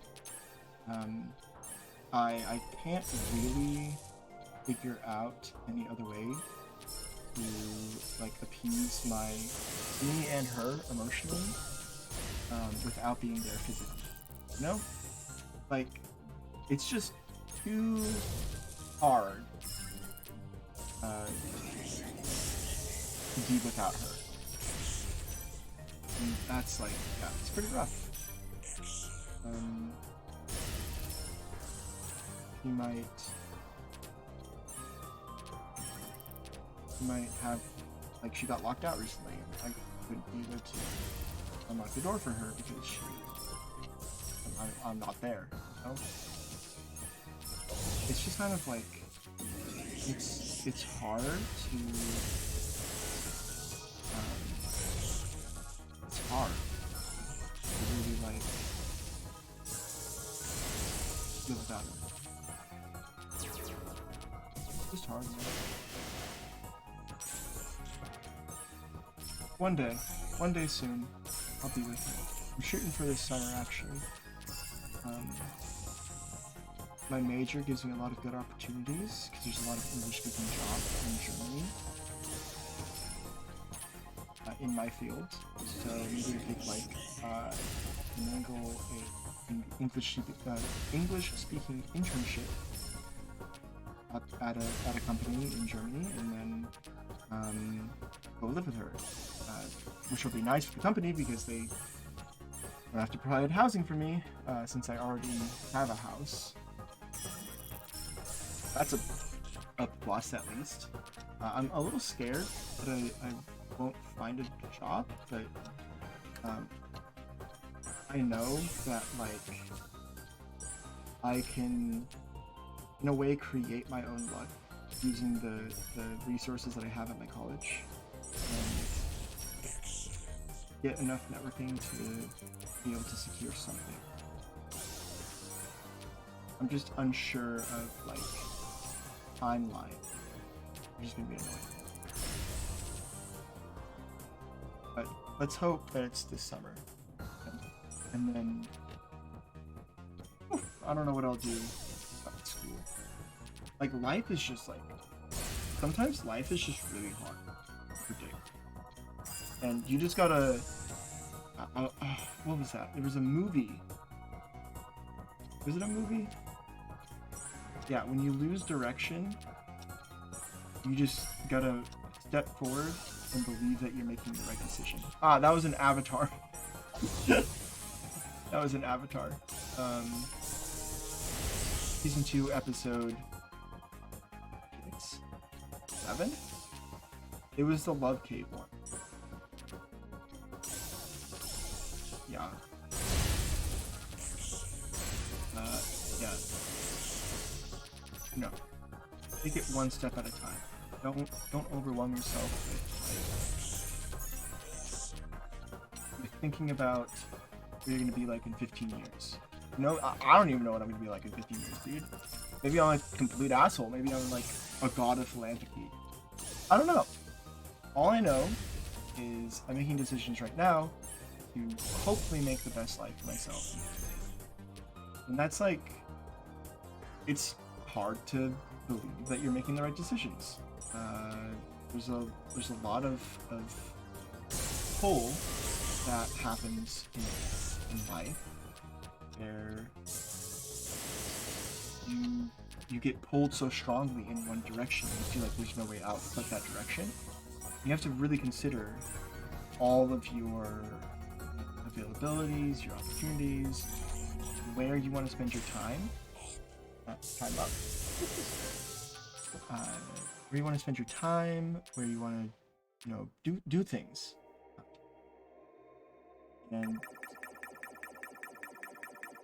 I can't really figure out any other way to like appease me and her emotionally without being there physically. You know, like it's just too hard to be without her. And that's like, yeah, it's pretty rough. He might have, like, she got locked out recently, and I couldn't be able to unlock the door for her because I'm not there. You know? It's just kind of like it's hard to it's hard to really like live without her. It's just hard, man. One day soon, I'll be with her. I'm shooting for this summer, actually. My major gives me a lot of good opportunities because there's a lot of English-speaking jobs in Germany in my field. So maybe I take like an English-speaking internship at a company in Germany, and then go live with her, which will be nice for the company because they don't have to provide housing for me since I already have a house. That's a plus, at least. I'm a little scared that I won't find a job, but I know that, like, I can, in a way, create my own luck using the resources that I have at my college and get enough networking to be able to secure something. I'm just unsure of, like, timeline, which is gonna be annoying. But let's hope that it's this summer. And then I don't know what I'll do at school. Like, life is just like, sometimes life is just really hard to predict. And you just gotta what was that? There was a movie. Was it a movie? Yeah, when you lose direction, you just gotta step forward and believe that you're making the right decision. Ah, that was an Avatar. That was an Avatar. Season 2, episode 7? It was the Love Cave one. Yeah. Yeah. No. Take it one step at a time. Don't overwhelm yourself with thinking about what you're gonna be like in 15 years. No, I don't even know what I'm gonna be like in 15 years, dude. Maybe I'm a complete asshole. Maybe I'm like a god of philanthropy. I don't know. All I know is I'm making decisions right now to hopefully make the best life for myself. And that's like, it's hard to believe that you're making the right decisions. There's a lot of pull that happens in life where you get pulled so strongly in one direction you feel like there's no way out but that direction. You have to really consider all of your availabilities, your opportunities, where you want to spend your time. Time up. Where you want to spend your time, where you want to, do things. And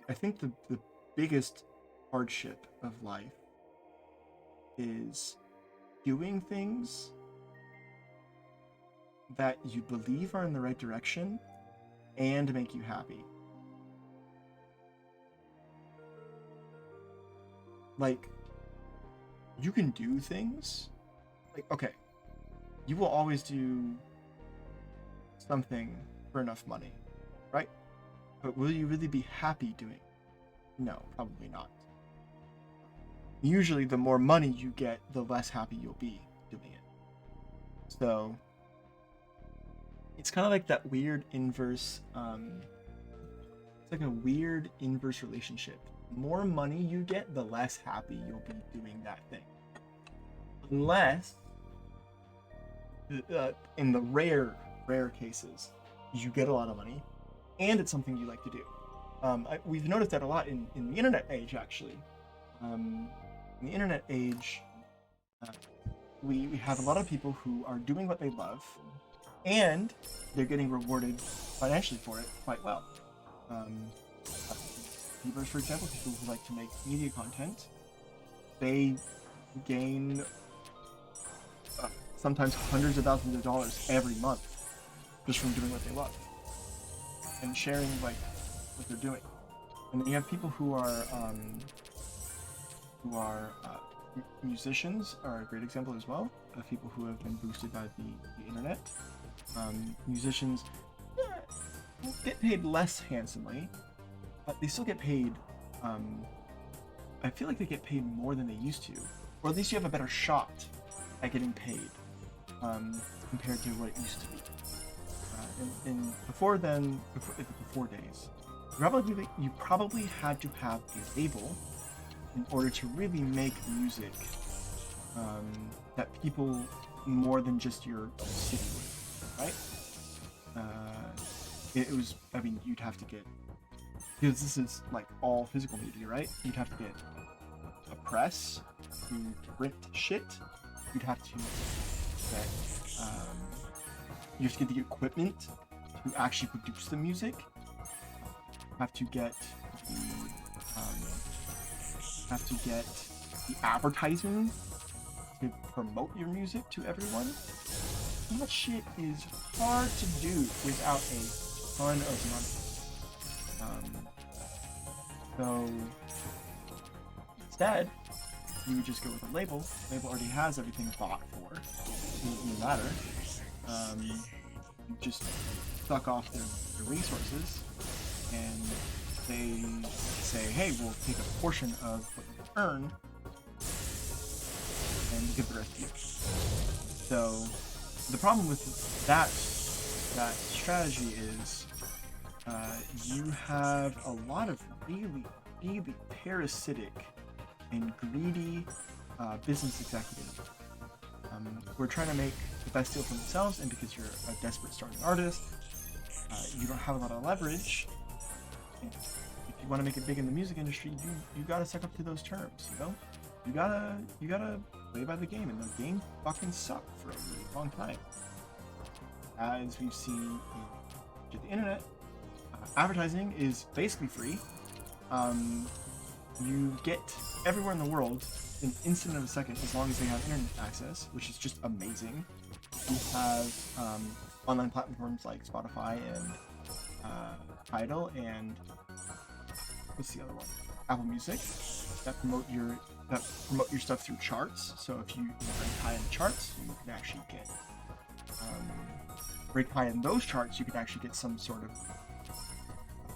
I think the biggest hardship of life is doing things that you believe are in the right direction and make you happy. Like, you can do things, like, okay, you will always do something for enough money, right? But will you really be happy doing it? No, probably not. Usually the more money you get, the less happy you'll be doing it. So it's kind of like that weird inverse, it's like a weird inverse relationship. The more money you get, the less happy you'll be doing that thing. Unless, in the rare cases, you get a lot of money and it's something you like to do. We've noticed that a lot in the internet age, actually. In the internet age, we have a lot of people who are doing what they love, and they're getting rewarded financially for it quite well. YouTubers, for example, people who like to make media content, they gain sometimes hundreds of thousands of dollars every month just from doing what they love and sharing like what they're doing. And then you have people who are musicians are a great example as well of people who have been boosted by the internet. Musicians get paid less handsomely, but they still get paid. I feel like they get paid more than they used to, or at least you have a better shot at getting paid compared to what it used to be. And before then, before days, you probably had to have a label in order to really make music that people more than just your city would, right? It was, I mean, you'd have to get, because this is like all physical media, right? You'd have to get a press to print shit. You'd have to get, you have to get the equipment to actually produce the music. You have to get the advertising to promote your music to everyone. That shit is hard to do without a ton of money. So instead, you would just go with a label. The label already has everything bought for. It doesn't matter. You just suck off their resources, and they say, hey, we'll take a portion of what you earned and give the rest to you. So the problem with that strategy is you have a lot of really, really parasitic and greedy business executives who are trying to make the best deal for themselves, and because you're a desperate starting artist, you don't have a lot of leverage. If you want to make it big in the music industry, you gotta suck up to those terms, you know? You gotta play by the game, and the game fucking sucked for a really long time. As we've seen in the internet, advertising is basically free. You get everywhere in the world in an instant of a second as long as they have internet access, which is just amazing. You have online platforms like Spotify and Tidal and what's the other one? Apple Music that promote your stuff through charts. So if you rank high in the charts, you can actually get rank high in those charts. You can actually get some sort of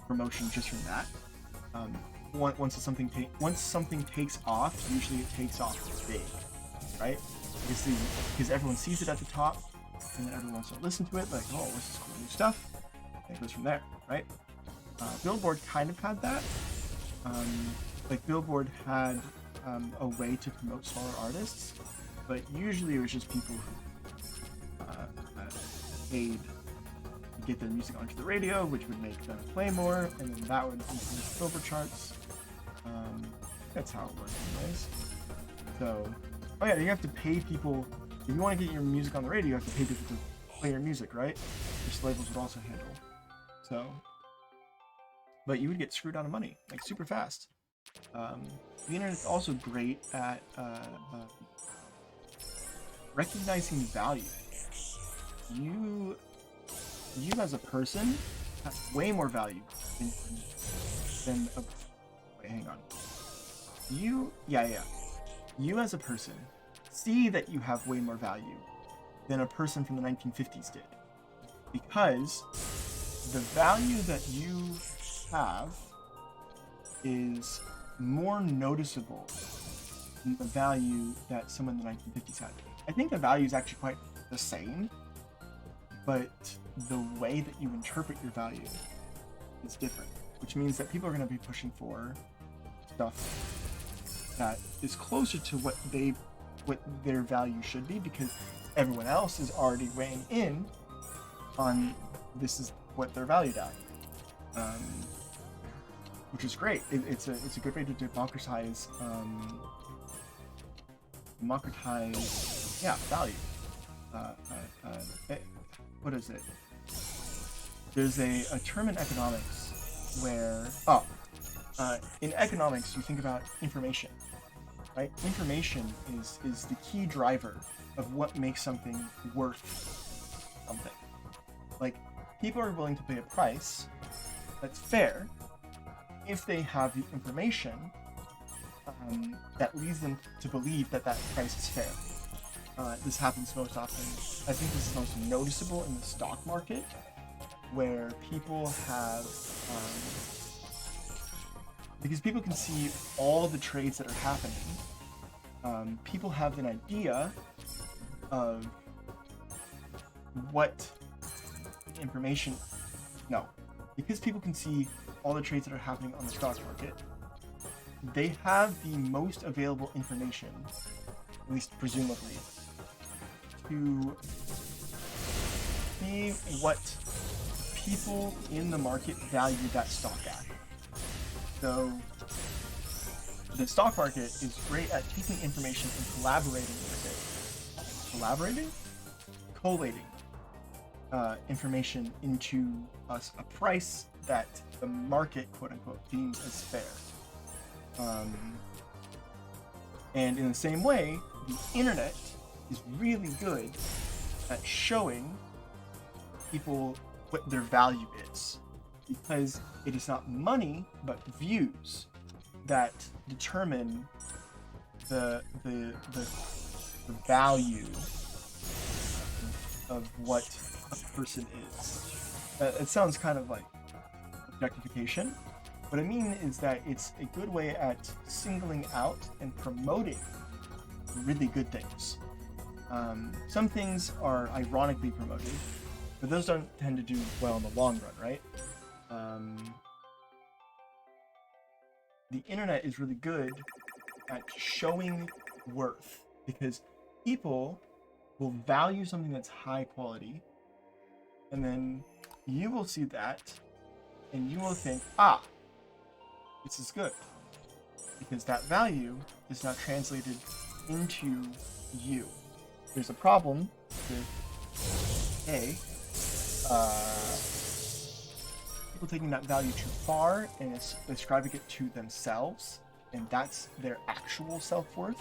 promotion just from that. Once something takes off, usually it takes off big, right? Because everyone sees it at the top, and then everyone wants to listen to it. Like, oh, this is cool new stuff. And it goes from there, right? Billboard kind of had that. Like Billboard had a way to promote smaller artists, but usually it was just people who paid to get their music onto the radio, which would make them play more, and then that would increase the Billboard charts. That's how it works anyways. So, oh yeah, you have to pay people. If you want to get your music on the radio, you have to pay people to play your music, right? Which labels would also handle. So, but you would get screwed out of money, like super fast. The internet is also great at recognizing value. You as a person have way more value than a, wait, hang on. You as a person see that you have way more value than a person from the 1950s did, because the value that you have is more noticeable than the value that someone in the 1950s had. I think the value is actually quite the same, but the way that you interpret your value is different, which means that people are going to be pushing for stuff that is closer to what their value should be, because everyone else is already weighing in on this is what they're valued at, which is great. It's a good way to democratize value. What is it? There's a term in economics where in economics you think about information, right? Information is the key driver of what makes something worth something. Like, people are willing to pay a price that's fair if they have the information that leads them to believe that that price is fair. This happens most often. I think this is most noticeable in the stock market, where people have, because people can see all the trades that are happening, people have an idea of what information, because people can see all the trades that are happening on the stock market, they have the most available information, at least presumably, to see what people in the market value that stock at. So the stock market is great at taking information and collaborating with it. Collating information into a price that the market, quote unquote, deems as fair. And in the same way, the internet is really good at showing people what their value is, because it is not money but views that determine the value of what a person is. It sounds kind of like objectification. What I mean is that it's a good way at singling out and promoting really good things. Some things are ironically promoted, but those don't tend to do well in the long run, right? The internet is really good at showing worth, because people will value something that's high quality, and then you will see that and you will think, this is good, because that value is now translated into you. There's a problem with people taking that value too far and ascribing it to themselves, and that's their actual self-worth.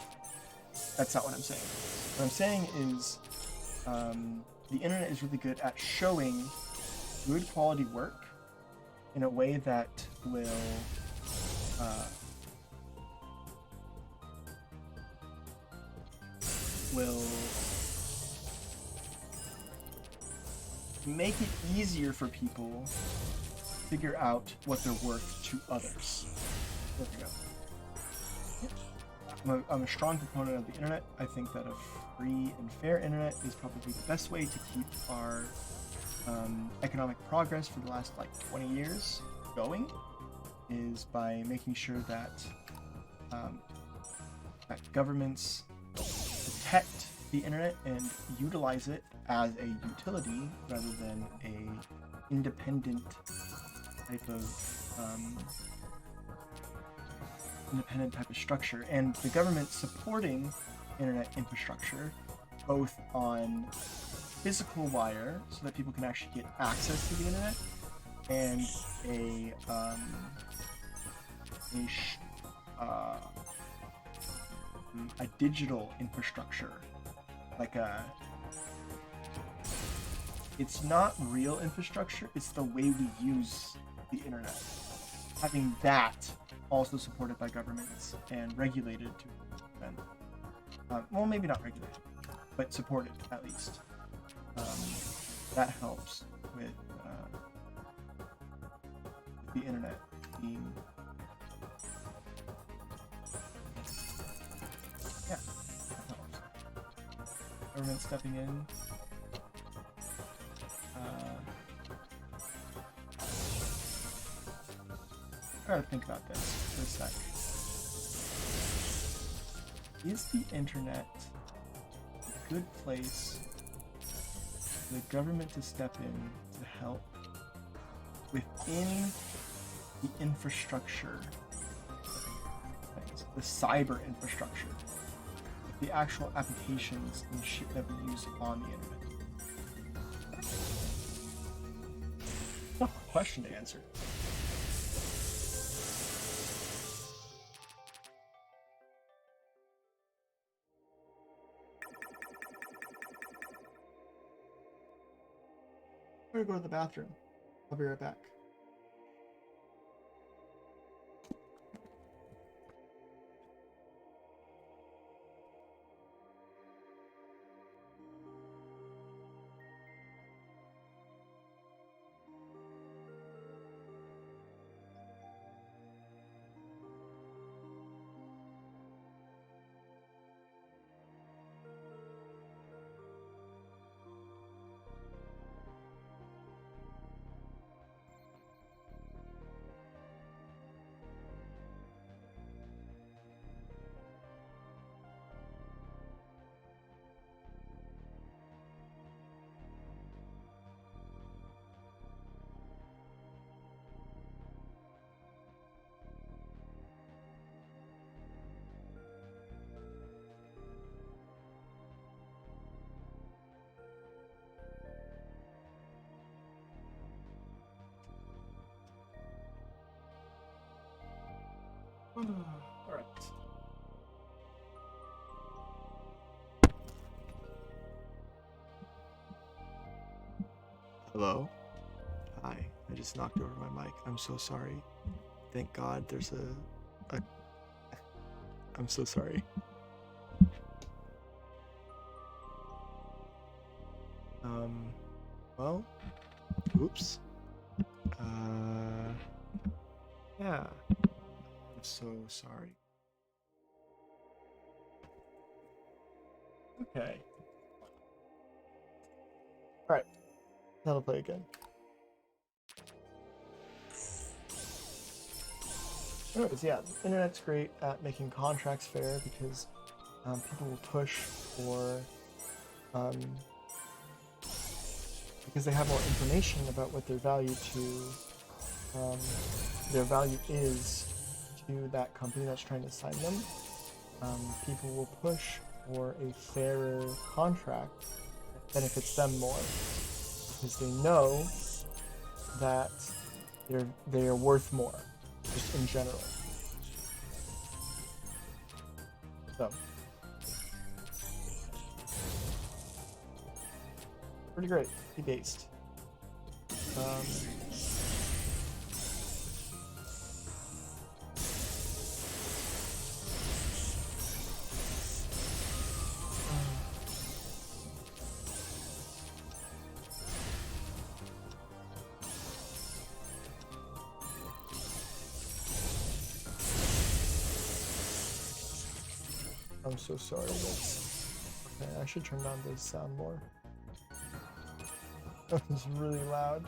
That's not what I'm saying. What I'm saying is the internet is really good at showing good quality work in a way that will make it easier for people to figure out what they're worth to others. There we go. I'm a strong proponent of the internet. I think that a free and fair internet is probably the best way to keep our economic progress for the last 20 years going, is by making sure that that governments protect the internet and utilize it as a utility rather than a independent type of structure, and the government supporting internet infrastructure both on physical wire so that people can actually get access to the internet, and a digital infrastructure, like it's not real infrastructure, it's the way we use the internet. Having that also supported by governments and regulated to an extent. Well, maybe not regulated, but supported at least. That helps with the internet being, yeah, that helps. Government stepping in. I gotta think about this for a sec. Is the internet a good place for the government to step in to help within the infrastructure, the cyber infrastructure, the actual applications and shit that we use on the internet? Tough question to answer. I'm gonna go to the bathroom. I'll be right back. All right. Hello? Hi. I just knocked over my mic. I'm so sorry. Thank God there's a... I'm so sorry. Well, oops. Yeah. I'm so sorry. Okay. Alright. That'll play again. Anyways, yeah, the internet's great at making contracts fair because people will push for because they have more information about what their value is to that company that's trying to sign them. People will push for a fairer contract that benefits them more because they know that they are worth more, just in general. So, pretty great. Based. I'm so sorry. Okay, I should turn down the sound more. It's really loud.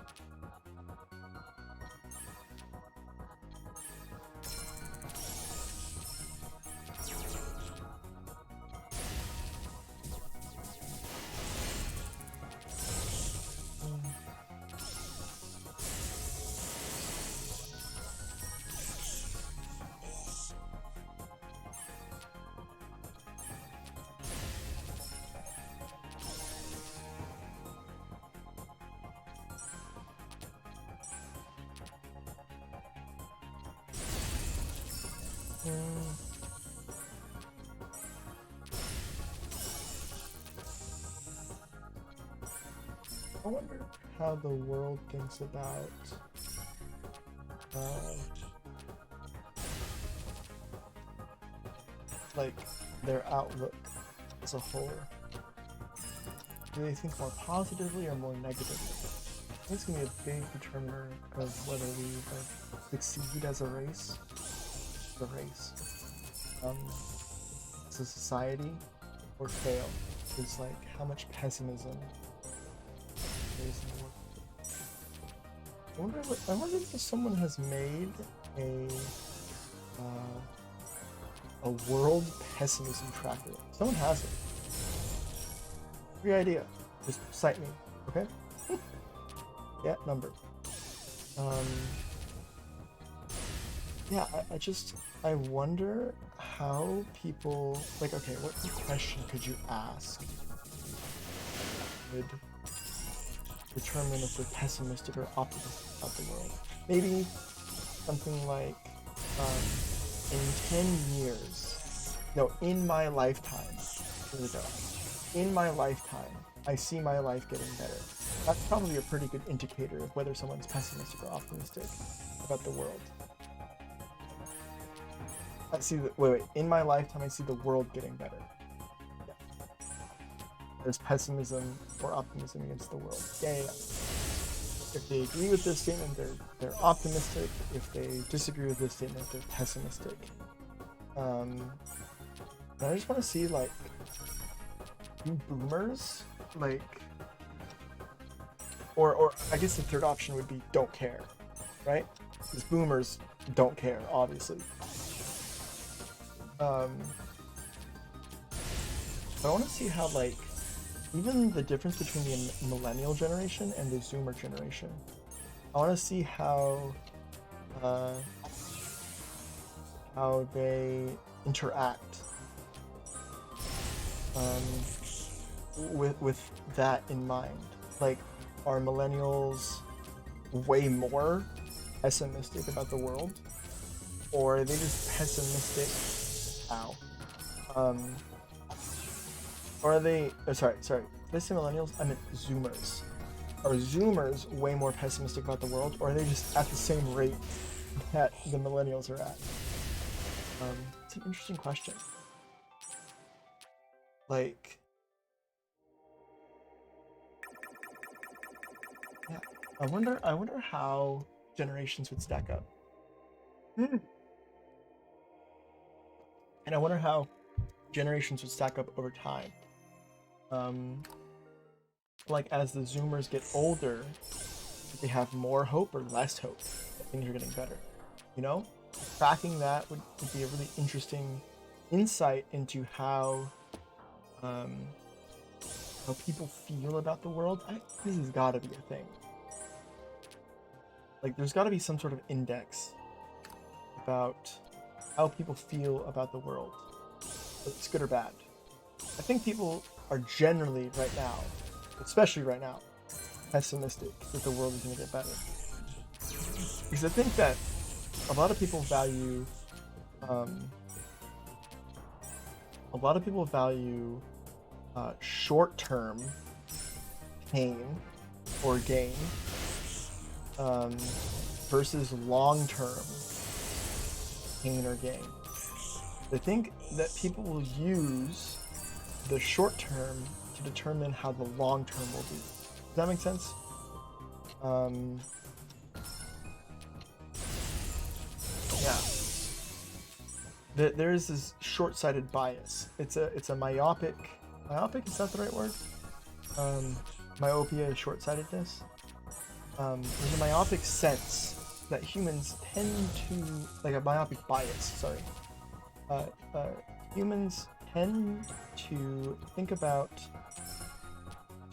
I wonder how the world thinks about like their outlook as a whole. Do they think more positively or more negatively? I think it's gonna be a big determiner of whether we succeed as a race, as a society, or fail. Is like how much pessimism there is in the world. I wonder if someone has made a world pessimism tracker. Someone has it. Free idea. Just cite me, okay? Yeah, number. Yeah, I wonder how people, like, okay, what question could you ask would determine if they're pessimistic or optimistic about the world? Maybe something like, in 10 years, no, in my lifetime, here we go. In my lifetime, I see my life getting better. That's probably a pretty good indicator of whether someone's pessimistic or optimistic about the world. I see the, wait, in my lifetime, I see the world getting better. Yeah. There's pessimism or optimism against the world. Yeah. If they agree with this statement, they're optimistic. If they disagree with this statement, they're pessimistic. And I just want to see, like, do boomers, like, or I guess the third option would be don't care, right? Because boomers don't care, obviously. I want to see how, like, even the difference between the millennial generation and the zoomer generation. I want to see how they interact with that in mind. Like, are millennials way more pessimistic about the world, or are they just pessimistic? Or are they, sorry, did I say millennials? I meant zoomers. Are zoomers way more pessimistic about the world, or are they just at the same rate that the millennials are at? It's an interesting question. Like, yeah, I wonder how generations would stack up. And I wonder how generations would stack up over time. Like, as the zoomers get older, do they have more hope or less hope that things are getting better? You know, tracking that would be a really interesting insight into how people feel about the world. This has got to be a thing. Like, there's got to be some sort of index about how people feel about the world, whether it's good or bad. I think people are generally right now, especially right now, pessimistic that the world is going to get better. Because I think that a lot of people value short-term pain or gain versus long-term pain or gain. I think that people will use the short term to determine how the long term will be. Does that make sense? Yeah. There is this short-sighted bias. It's a myopic. Myopic, is that the right word? Myopia is short-sightedness. There's a myopic sense that humans tend to, like a myopic bias, sorry. Humans tend to think about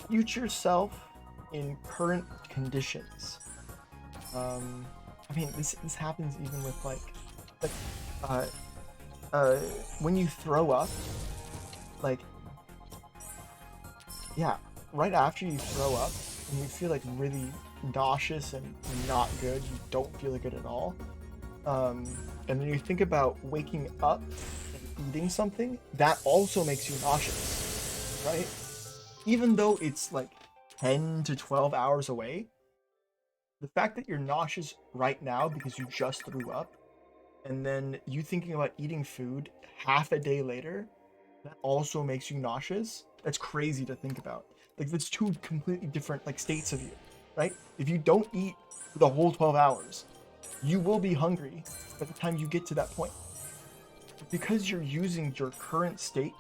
future self in current conditions. I mean, this happens even with when you throw up, like, yeah, right after you throw up, and you feel like really nauseous and not good, you don't feel good at all. And then you think about waking up and eating something, that also makes you nauseous, right? Even though it's like 10 to 12 hours away, the fact that you're nauseous right now because you just threw up, and then you thinking about eating food half a day later, that also makes you nauseous. That's crazy to think about. Like, that's two completely different like states of you, right? If you don't eat for the whole 12 hours, you will be hungry by the time you get to that point. But because you're using your current state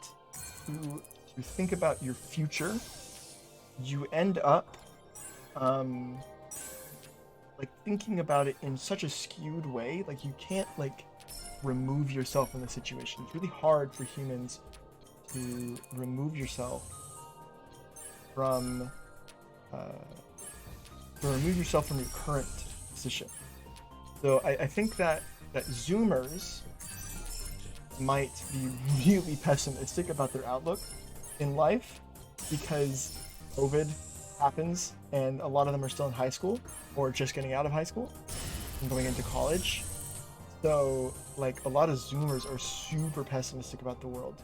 to think about your future, you end up um like thinking about it in such a skewed way. Like, you can't like remove yourself from the situation. It's really hard for humans to remove yourself from uh, your current position. So I think that Zoomers might be really pessimistic about their outlook in life because COVID happens and a lot of them are still in high school or just getting out of high school and going into college. So like a lot of Zoomers are super pessimistic about the world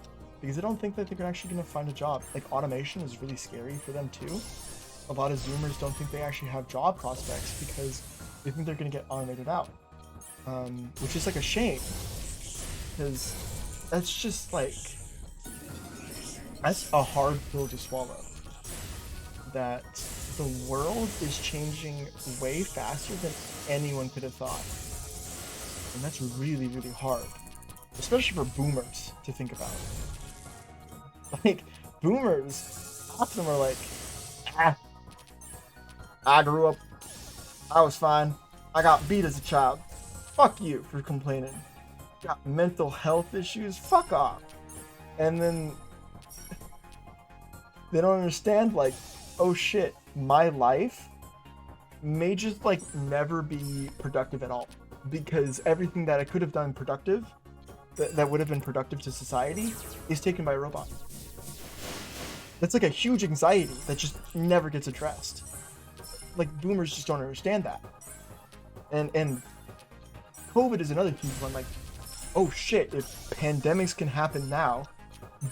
because they don't think that they're actually going to find a job. Like, automation is really scary for them too. A lot of Zoomers don't think they actually have job prospects because they think they're going to get automated out, which is like a shame because that's just like, that's a hard pill to swallow. That the world is changing way faster than anyone could have thought. And that's really, really hard, especially for boomers to think about. Like, boomers, half of them are like, ah, I grew up, I was fine, I got beat as a child. Fuck you for complaining. Got mental health issues, fuck off. And then they don't understand, like, oh shit, my life may just like never be productive at all because everything that I could have done productive, that would have been productive to society, is taken by a robot. That's like a huge anxiety that just never gets addressed. Like, boomers just don't understand that. And COVID is another huge one. Like, oh shit, if pandemics can happen now,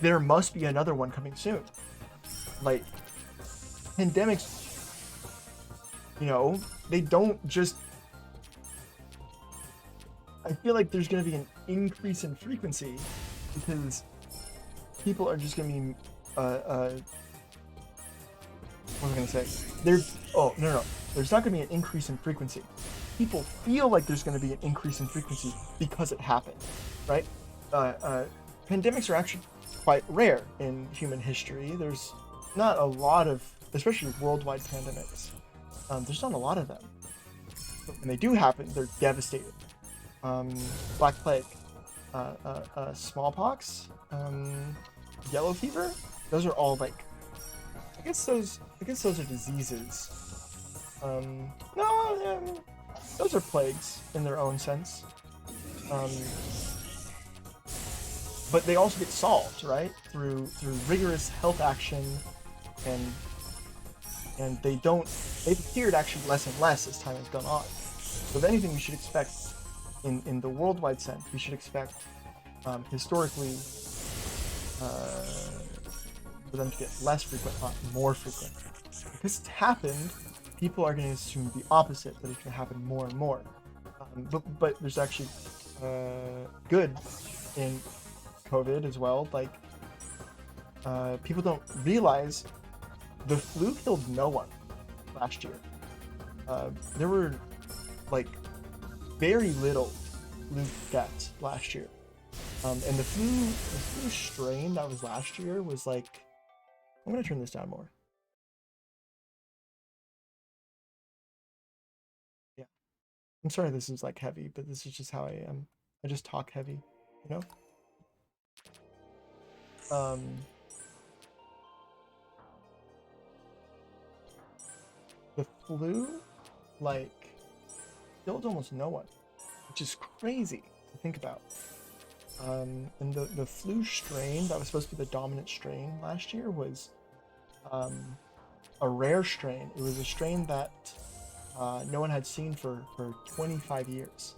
there must be another one coming soon. Like, pandemics, you know, they don't just, I feel like there's going to be an increase in frequency because people are just going to be what was I going to say? No. There's not going to be an increase in frequency. People feel like there's going to be an increase in frequency because it happened, right? Pandemics are actually quite rare in human history. There's not a lot of, especially worldwide pandemics. There's not a lot of them. But when they do happen, they're devastating. Black plague, smallpox, yellow fever. Those are all like, I guess those are diseases. No, those are plagues in their own sense. But they also get solved, right? Through rigorous health action, and they've appeared actually less and less as time has gone on. So if anything, we should expect in the worldwide sense, we should expect historically for them to get less frequent, not more frequent. Because it's happened, people are going to assume the opposite, that it's going to happen more and more. But there's actually good in COVID as well. Like, people don't realize the flu killed no one last year. There were like very little flu deaths last year. And the flu strain that was last year was like, I'm gonna turn this down more. Yeah, I'm sorry this is like heavy, but this is just how I am. I just talk heavy, you know? The flu, like, killed almost no one, which is crazy to think about. And the flu strain that was supposed to be the dominant strain last year was a rare strain. It was a strain that no one had seen for 25 years.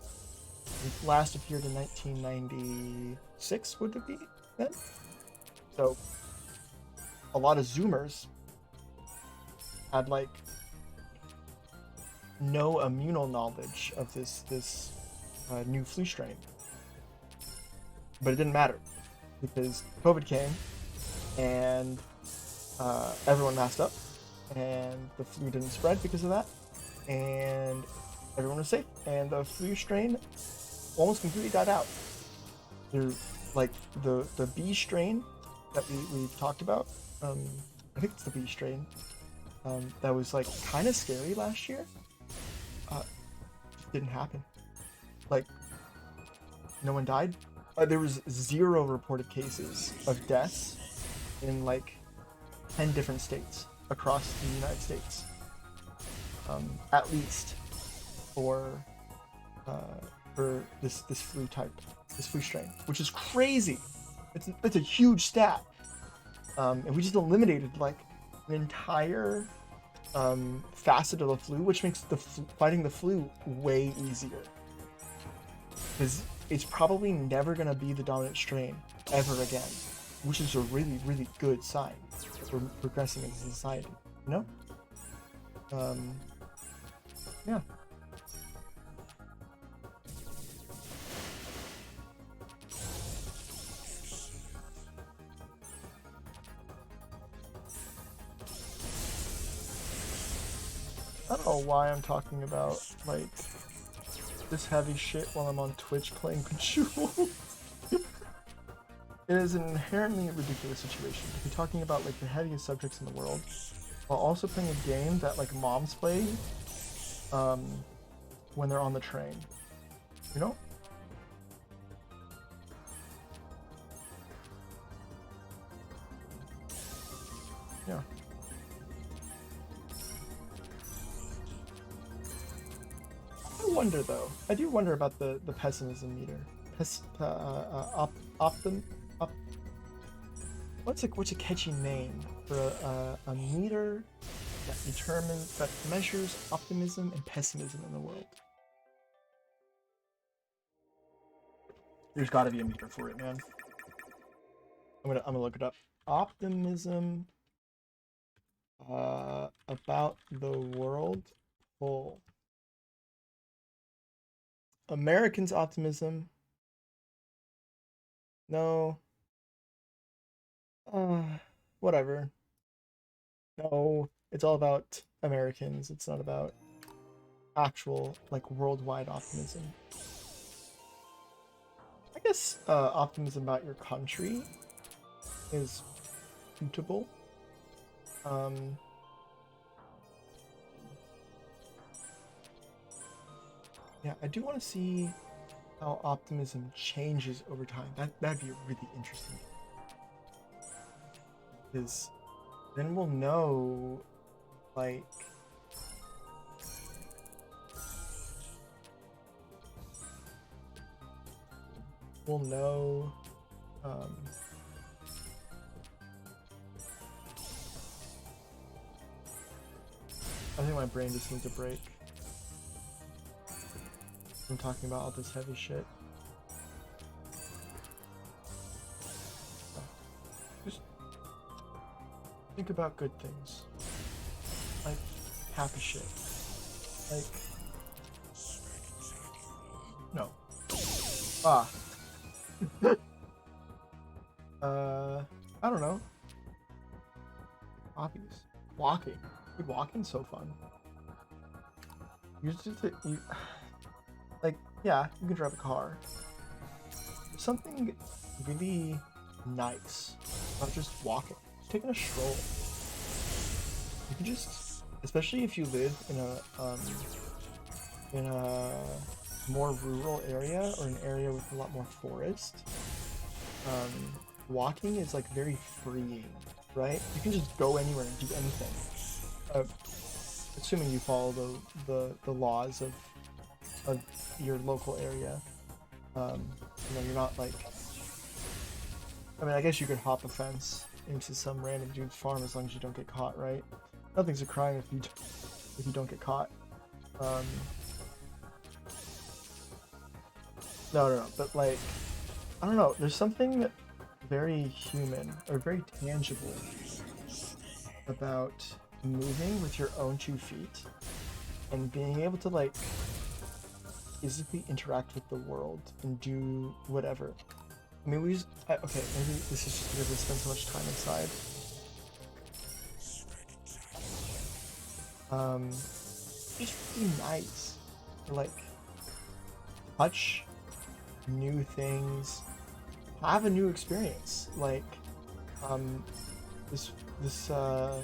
It last appeared in 1996, would it be then? So a lot of Zoomers had like no immunal knowledge of this new flu strain. But it didn't matter because COVID came and everyone masked up and the flu didn't spread because of that, and everyone was safe, and the flu strain almost completely died out. There, like the B strain that we talked about, I think it's the B strain, that was like kind of scary last year. Didn't happen. Like, no one died. There was 0 reported cases of deaths in like 10 different states across the United States, at least for this flu type, this flu strain, which is crazy. It's a huge stat, and we just eliminated like an entire facet of the flu, which makes fighting the flu way easier, because it's probably never going to be the dominant strain ever again, which is a really, really good sign that we're progressing as a society, you know? Yeah. I don't know why I'm talking about, like, this heavy shit while I'm on Twitch playing Bejeweled. It is an inherently ridiculous situation to be talking about, like, the heaviest subjects in the world while also playing a game that, like, moms play when they're on the train. You know? Yeah. I wonder though. I do wonder about the pessimism meter. What's a catchy name for a meter that measures optimism and pessimism in the world? There's got to be a meter for it, man. I'm gonna look it up. Optimism about the world whole. Americans' optimism. No. Whatever. No, it's all about Americans. It's not about actual, like, worldwide optimism. I guess optimism about your country is suitable. Yeah, I do want to see how optimism changes over time. That'd be really interesting. Because then we'll know, like, I think my brain just needs a break. I'm talking about all this heavy shit. Just think about good things. Like happy shit. Like no. I don't know. Hobbies. Walking. Dude, walking's so fun. Like, yeah, you can drive a car. There's something really nice about just walking, just taking a stroll. You can just, especially if you live in a more rural area or an area with a lot more forest. Walking is like very freeing, right? You can just go anywhere and do anything. Assuming you follow the laws of your local area. You know, you're not like, I mean, I guess you could hop a fence into some random dude's farm as long as you don't get caught, right? Nothing's a crime if you don't get caught. No, but like, I don't know, there's something very human or very tangible about moving with your own 2 feet and being able to like physically interact with the world and do whatever. I mean, okay, maybe this is just because we spend so much time inside. It's just really nice to like touch new things, have a new experience. Like, this I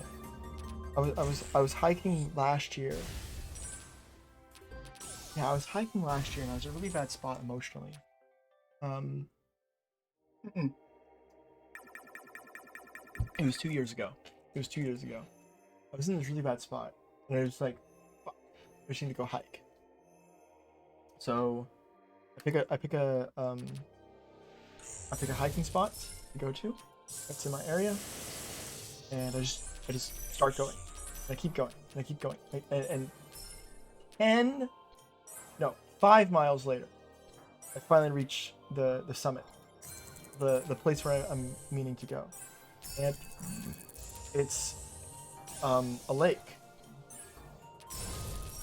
was hiking last year. Yeah, I was hiking last year and I was in a really bad spot emotionally. It was 2 years ago. It was 2 years ago. I was in this really bad spot, and I was like, "Fuck, I just need to go hike." So I pick a hiking spot to go to. That's in my area, and I just start going. And I keep going. And I keep going. And 10, no, 5 miles later, I finally reach the summit, the place where I'm meaning to go, and it's a lake,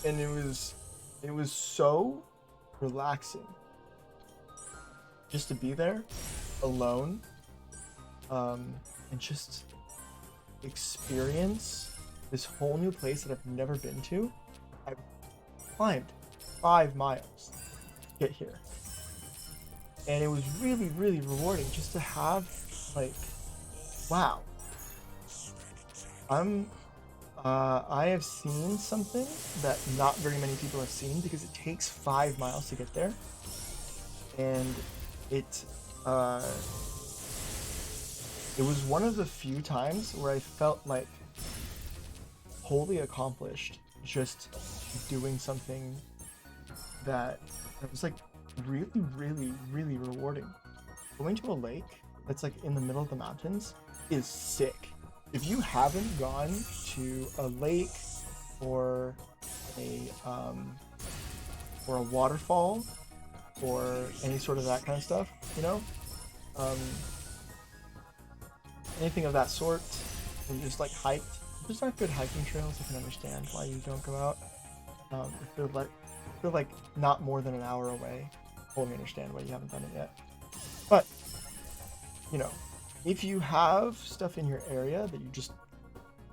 and it was so relaxing just to be there alone, and just experience this whole new place that I've never been to. I climbed 5 miles to get here, and it was really, really rewarding just to have like, wow, I have seen something that not very many people have seen, because it takes 5 miles to get there, and it was one of the few times where I felt like wholly accomplished just doing something that was like really, really, really rewarding. Going to a lake that's like in the middle of the mountains is sick. If you haven't gone to a lake or a waterfall or any sort of that kind of stuff, you know, anything of that sort, and you just like hiked. If there's not good hiking trails, I can understand why you don't go out. If they're like not more than an hour away, I totally understand why you haven't done it yet. But you know, if you have stuff in your area that you just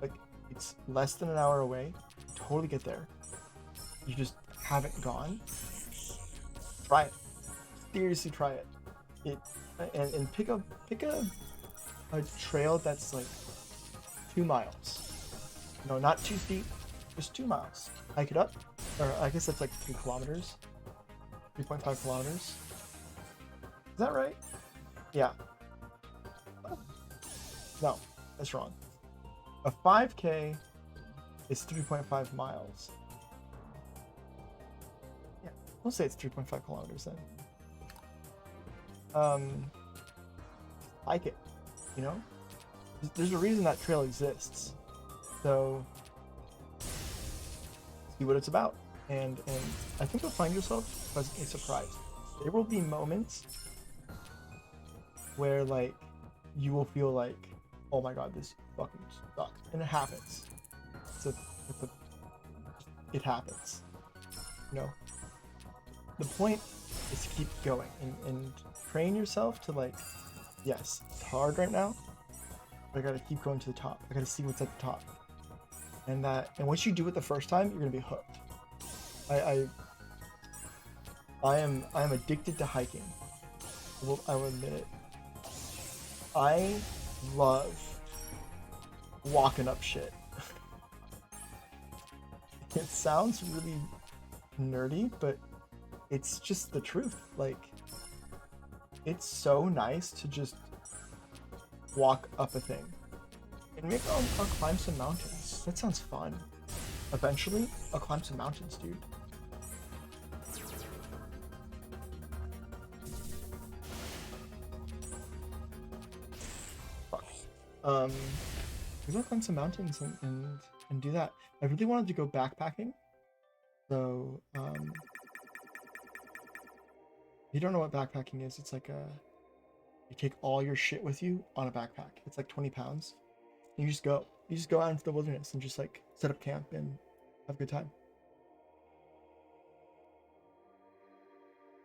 like, it's less than an hour away, totally get there. You just haven't gone. Try it. Seriously, try it. And pick a trail that's like 2 miles. No, not too steep, just 2 miles. Hike it up, or I guess that's like 3 kilometers, 3.5 kilometers. Is that right? Yeah. No, that's wrong. A 5K is 3.5 miles. Yeah, we'll say it's 3.5 kilometers then. Hike it, you know? There's a reason that trail exists. So see what it's about, and I think you'll find yourself pleasantly surprised. There will be moments where like you will feel like, oh my god, this fucking sucks, and it happens. It happens. You know, the point is to keep going and train yourself to like, yes, it's hard right now, but I gotta keep going to the top. I gotta see what's at the top. And once you do it the first time, you're gonna be hooked. I am addicted to hiking. I will admit it. I love walking up shit. It sounds really nerdy, but it's just the truth. Like, it's so nice to just walk up a thing. And maybe I'll climb some mountains. That sounds fun. Eventually, I'll climb some mountains, dude. Fuck. Maybe I'll climb some mountains and do that. I really wanted to go backpacking. So, if you don't know what backpacking is, it's like you take all your shit with you on a backpack. It's like 20 pounds. You just go. You just go out into the wilderness and just like set up camp and have a good time.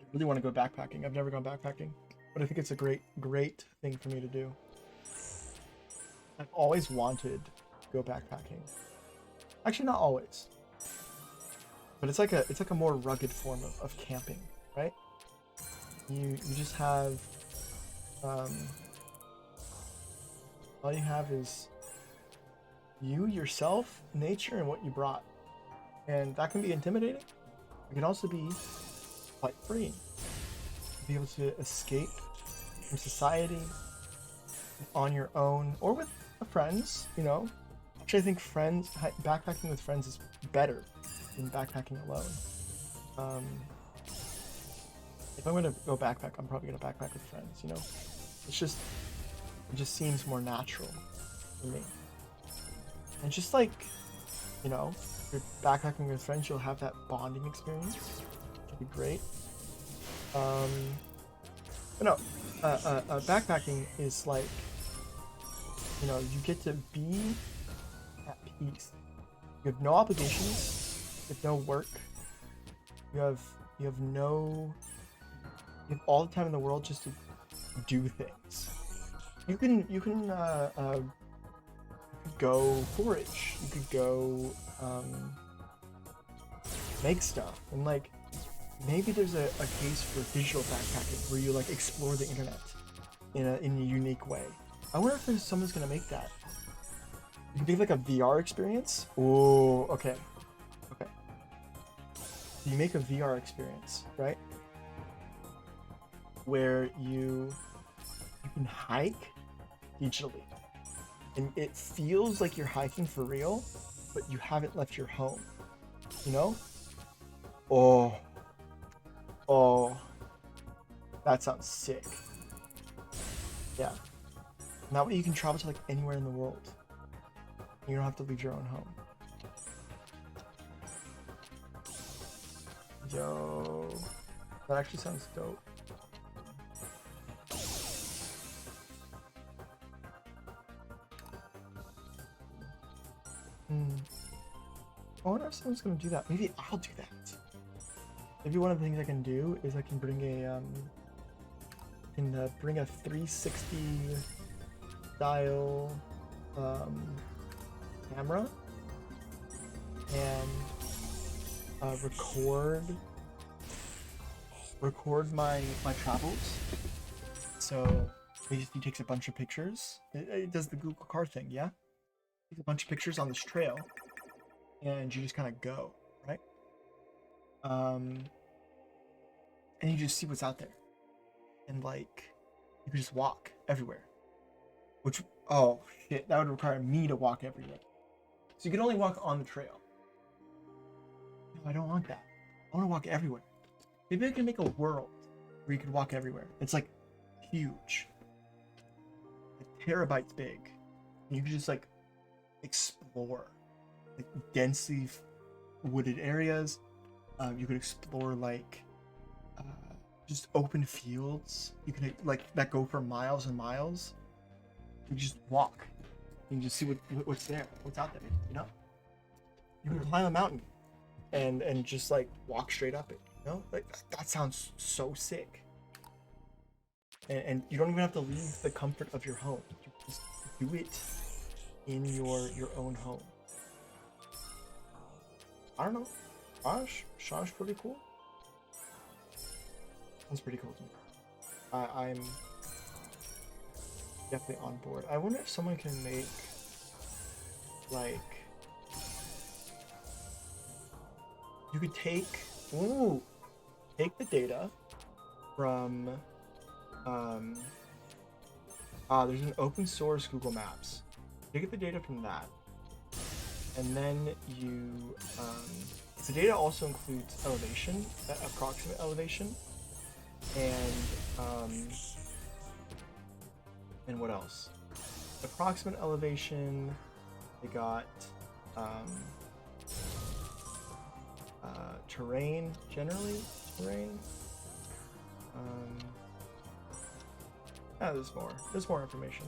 I really want to go backpacking. I've never gone backpacking, but I think it's a great thing for me to do. I've always wanted to go backpacking. Actually, not always, but it's like a more rugged form of camping, right? You just have all you have is you, yourself, nature, and what you brought, and that can be intimidating. It can also be quite freeing. Be able to escape from society on your own or with friends, you know. Actually, I think backpacking with friends is better than backpacking alone. If I'm gonna go backpack, I'm probably gonna backpack with friends, you know. It just seems more natural for me. And just like, you know, if you're backpacking with friends, you'll have that bonding experience, which would be great. But no, backpacking is like, you know, you get to be at peace. You have no obligations. You have no work. You have all the time in the world just to do things. You can go forage. You could go make stuff, and like maybe there's a case for digital backpacking where you like explore the internet in a unique way. I wonder if someone's gonna make that. You can make like a VR experience. Oh, okay. You make a VR experience, right? Where you can hike digitally, and it feels like you're hiking for real, but you haven't left your home. You know? Oh, that sounds sick. Yeah. And that way you can travel to like anywhere in the world. You don't have to leave your own home. Yo, that actually sounds dope. I wonder if someone's gonna do that. Maybe I'll do that. Maybe one of the things I can do is I can bring a bring a 360 style camera and record my travels. So he takes a bunch of pictures. It does the Google car thing, yeah? Takes a bunch of pictures on this trail, and you just kind of go, right? And you just see what's out there, and like you can just walk everywhere. Which, oh shit, that would require me to walk everywhere. So you can only walk on the trail. No, I don't want that. I want to walk everywhere. Maybe I can make a world where you can walk everywhere. It's like huge, like terabytes big. And you can just like explore like densely wooded areas. You could explore like just open fields. You can like that go for miles and miles. You just walk. You can just see what's there, what's out there. You know. You can climb a mountain, and just like walk straight up it. You know, like that sounds so sick. And you don't even have to leave the comfort of your home. You just do it in your own home. I don't know. Shaw's pretty cool. That's pretty cool to me. I'm definitely on board. I wonder if someone can make like you could take the data from there's an open source Google Maps. You get the data from that, and then you the data also includes elevation, approximate elevation, and what else? Approximate elevation. They got terrain, generally terrain. Yeah, there's more information.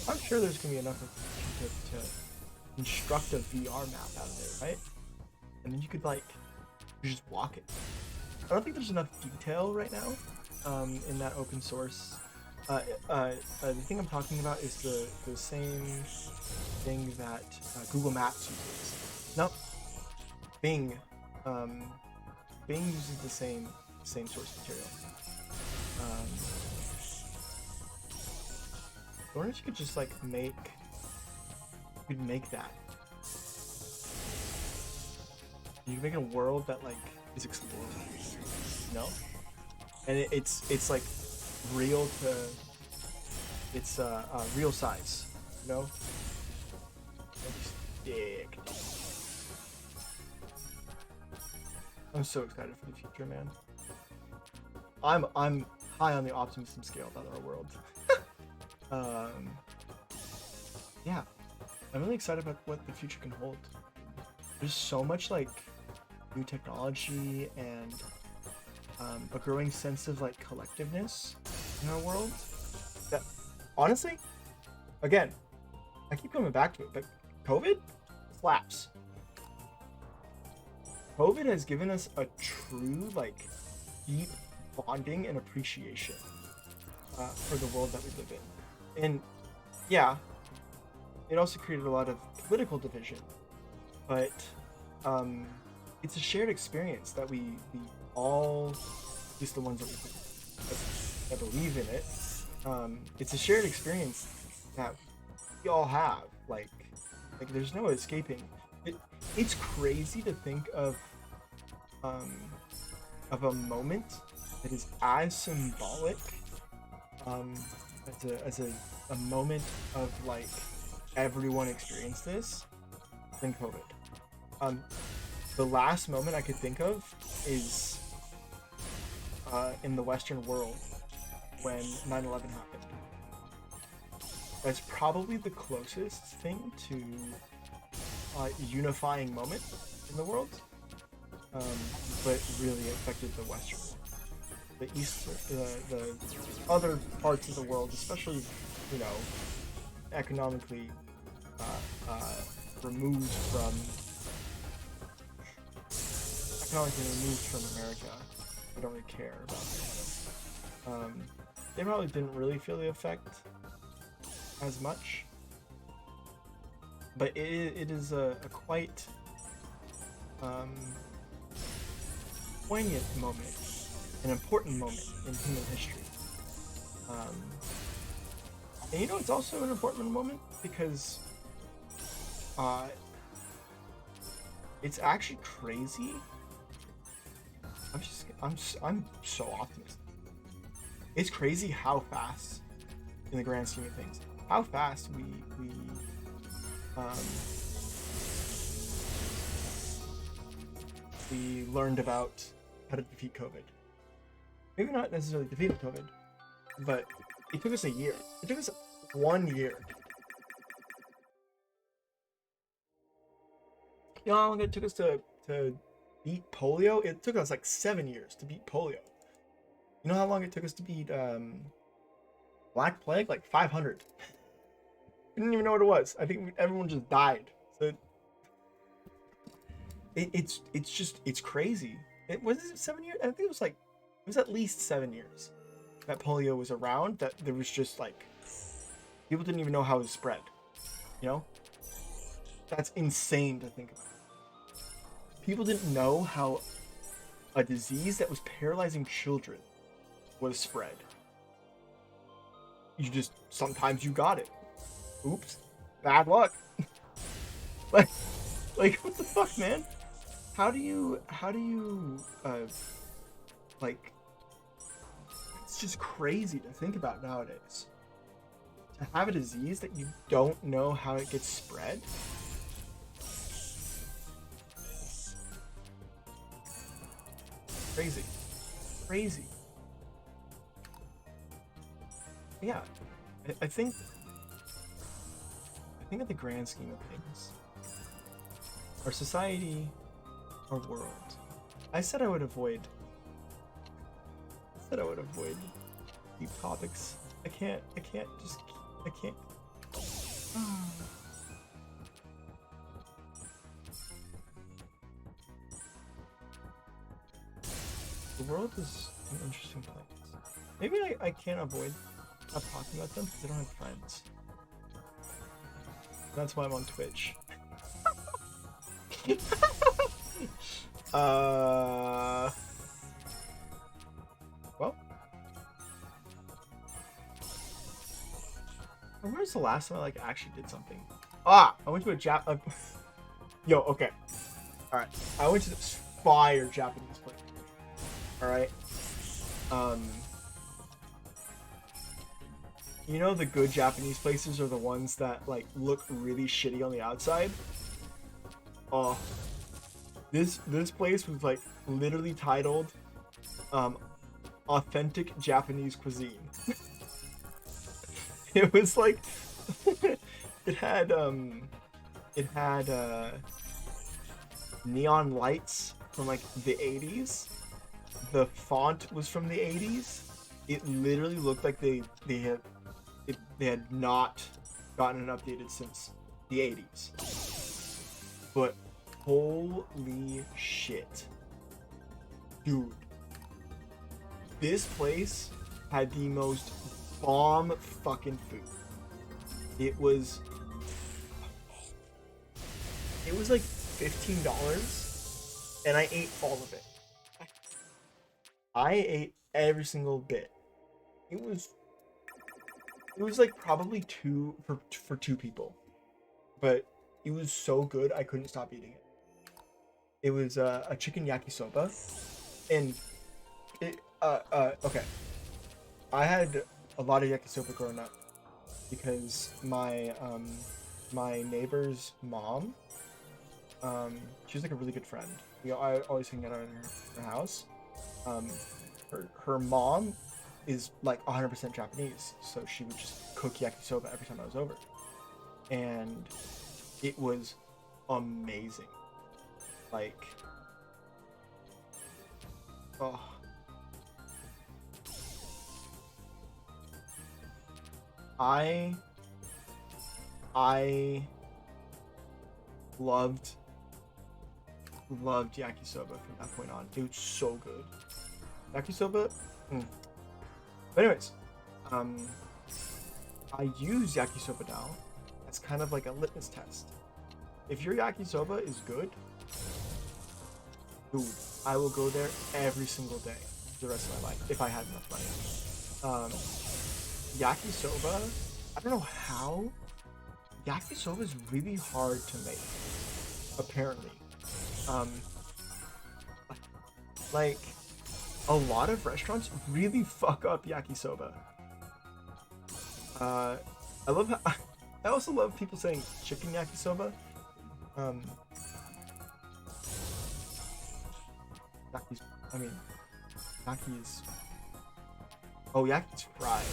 I'm sure there's gonna be enough information construct a VR map out of it, right? And then you could like you just walk it. I don't think there's enough detail right now in that open source. The thing I'm talking about is the same thing that Google Maps uses. Nope. Bing. Bing uses the same source material. I wonder if you could just like make that. You can make a world that like is explored, you know, and it's like real to it's real size, you know. Dick. I'm so excited for the future, man. I'm high on the optimism scale about our world. Yeah, I'm really excited about what the future can hold. There's so much like new technology and a growing sense of like collectiveness in our world that honestly, again, I keep coming back to it, but COVID slaps. COVID has given us a true like deep bonding and appreciation for the world that we live in. And yeah, it also created a lot of political division, but it's a shared experience that we all, at least the ones that believe in it, it's a shared experience that we all have. Like there's no escaping. It's crazy to think of a moment that is as symbolic as a moment of like everyone experienced this than COVID. The last moment I could think of is in the Western world when 9/11 happened. That's probably the closest thing to unifying moment in the world, but really affected the Western world. The the other parts of the world, especially, you know, economically removed from America, they don't really care about it. They probably didn't really feel the effect as much, but it is a quite poignant moment, an important moment in human history. And you know, it's also an important moment because it's actually crazy. I'm so optimistic. It's crazy how fast, in the grand scheme of things, how fast we learned about how to defeat COVID. Maybe not necessarily defeat COVID, but it took us a year. It took us 1 year. You know how long it took us to beat polio? It took us like 7 years to beat polio. You know how long it took us to beat Black Plague? Like 500. We didn't even know what it was. I think everyone just died. So it's crazy. It was 7 years. I think it was at least 7 years that polio was around. That there was just like people didn't even know how it spread. You know, that's insane to think about. People didn't know how a disease that was paralyzing children was spread. Sometimes you got it. Oops, bad luck. like what the fuck, man? How do you like, it's just crazy to think about nowadays. To have a disease that you don't know how it gets spread. Crazy. Yeah, I think in the grand scheme of things, our society, our world. I said I would avoid deep topics. I can't. The world is an interesting place. Maybe I can't avoid not talking about them because I don't have friends. That's why I'm on Twitch. Well, where's the last time I like actually did something? I went to a Yo, okay. All right, I went to this fire Japanese place. All right. You know the good Japanese places are the ones that like look really shitty on the outside. Oh, this place was like literally titled, authentic Japanese cuisine. It was like, it had neon lights from like the 80s. The font was from the 80s. It literally looked like they had not gotten it updated since the 80s. But holy shit. Dude. This place had the most bomb fucking food. It was like $15 and I ate all of it. I ate every single bit. It was like probably two for two people, but it was so good I couldn't stop eating it. It was a chicken yakisoba, and it okay. I had a lot of yakisoba growing up because my neighbor's mom, she was like a really good friend. I always hang out in her house. Her mom is like 100% Japanese, so she would just cook yakisoba every time I was over, and it was amazing. Like, oh, I loved yakisoba from that point on. It was so good. Yakisoba. But anyways, I use yakisoba now as kind of like a litmus test. If your yakisoba is good, dude, I will go there every single day for the rest of my life if I had enough money. Yakisoba, I don't know how. Yakisoba is really hard to make, apparently. Like, a lot of restaurants really fuck up yakisoba. I also love people saying chicken yakisoba. Yaki is... Oh, yaki's fried.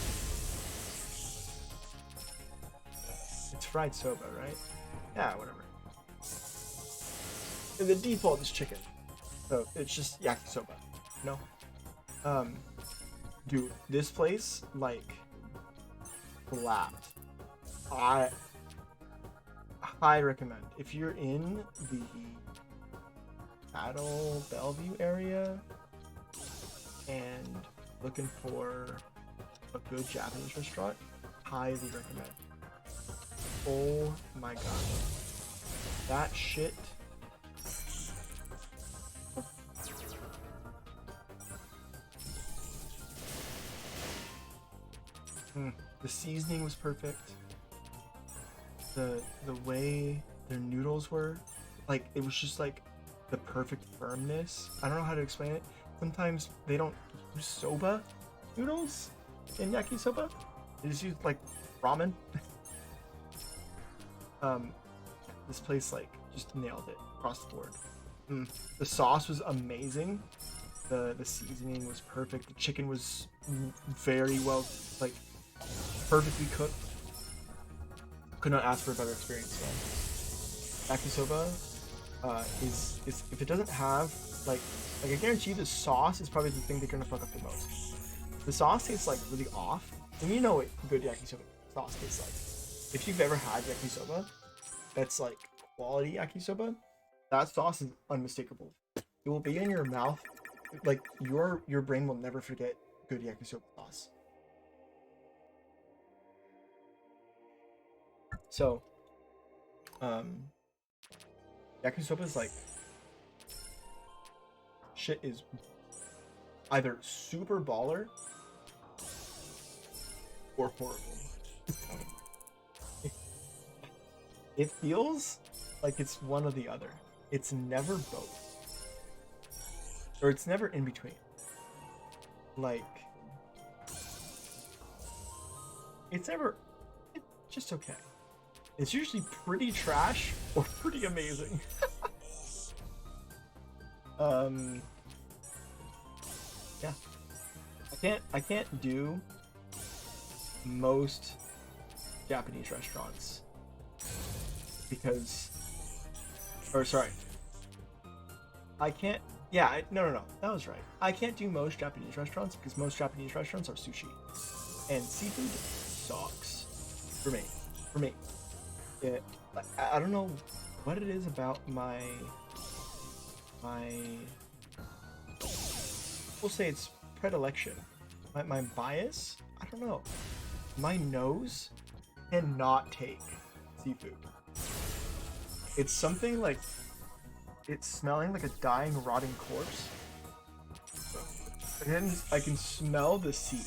It's fried soba, right? Yeah, whatever. And the default is chicken. So, it's just yakisoba. No? Dude, this place, like, slapped. I highly recommend. If you're in the Battle Bellevue area and looking for a good Japanese restaurant, highly recommend. Oh my god. That shit. The seasoning was perfect. The way their noodles were, like, it was just like the perfect firmness. I don't know how to explain it. Sometimes they don't use soba noodles in yakisoba. They just use like ramen. This place like just nailed it across the board. The sauce was amazing. The seasoning was perfect. The chicken was very well, like, perfectly cooked. Could not ask for a better experience. So. Yakisoba is if it doesn't have like I guarantee you the sauce is probably the thing they're gonna fuck up the most. The sauce tastes like really off, and you know what good yakisoba sauce tastes like. If you've ever had yakisoba that's like quality yakisoba, that sauce is unmistakable. It will be in your mouth like your brain will never forget good yakisoba sauce. So, yakisoba is like shit is either super baller or horrible. It feels like it's one or the other. It's never both. Or it's never in between. Like, it's just okay. It's usually pretty trash or pretty amazing. Yeah. I can't do most Japanese restaurants because, or sorry, I can't. Yeah, no, that was right. I can't do most Japanese restaurants because most Japanese restaurants are sushi, and seafood sucks for me. I don't know what it is about my we'll say it's predilection, my bias. I don't know. My nose cannot take seafood. It's something like it's smelling like a dying, rotting corpse. And I can smell the sea,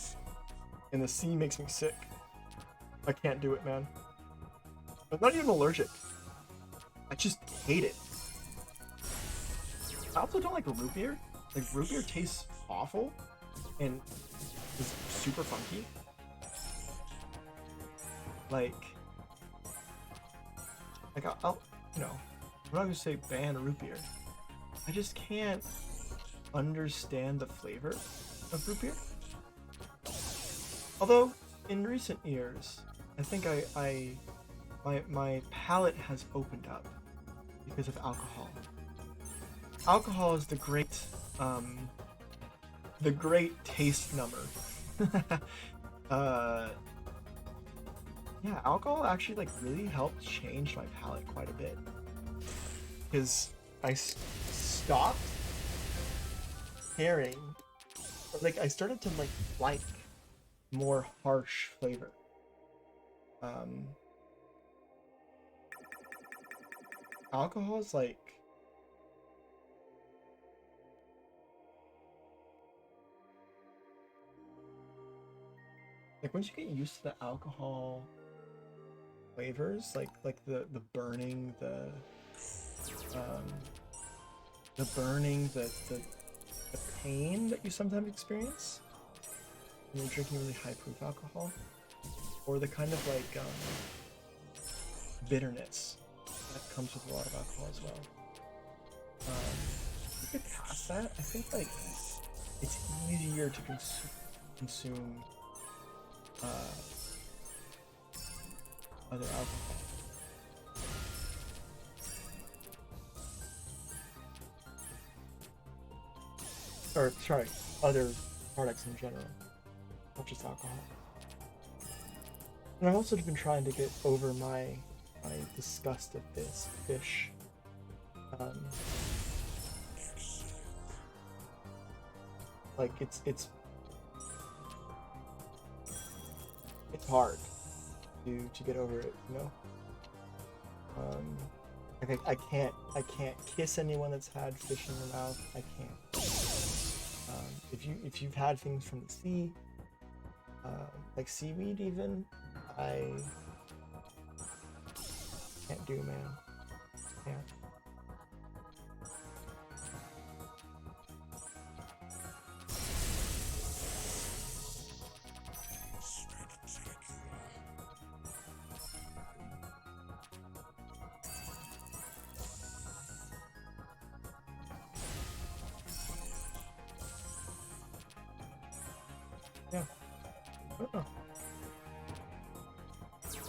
and the sea makes me sick. I can't do it, man. I'm not even allergic. I just hate it. I also don't like root beer. Like, root beer tastes awful and is super funky. Like I'll you know, I'm not gonna say ban root beer. I just can't understand the flavor of root beer. Although in recent years, I think my palate has opened up because of alcohol. Alcohol is the great taste number. Yeah, alcohol actually like really helped change my palate quite a bit because I stopped caring. Like, I started to like more harsh flavor. Alcohol is like once you get used to the alcohol flavors, like the burning, the pain that you sometimes experience when you're drinking really high proof alcohol, or the kind of like bitterness that comes with a lot of alcohol as well. If you get past that, I think like it's easier to consume other alcohol. Or sorry, other products in general, not just alcohol. And I've also been trying to get over my disgust of this fish. Like it's hard to get over it, you know. Like I can't kiss anyone that's had fish in their mouth. I can't. If you've had things from the sea, like seaweed even, I can't do, man. Can't. Yeah. I don't know.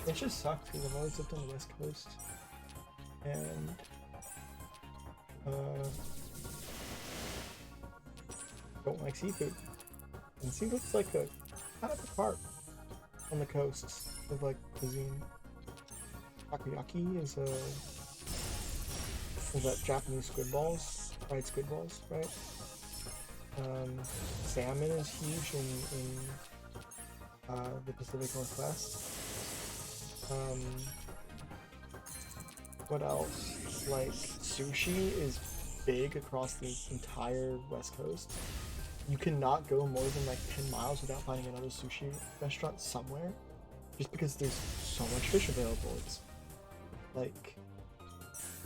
It just sucks because I've always lived on the West Coast, and don't like seafood. And seafood's like a kind of a part on the coasts of like cuisine. Takoyaki is that Japanese squid balls, fried squid balls, right? Salmon is huge in the Pacific Northwest. What else? Like, sushi is big across the entire West Coast. You cannot go more than like 10 miles without finding another sushi restaurant somewhere, just because there's so much fish available. It's like,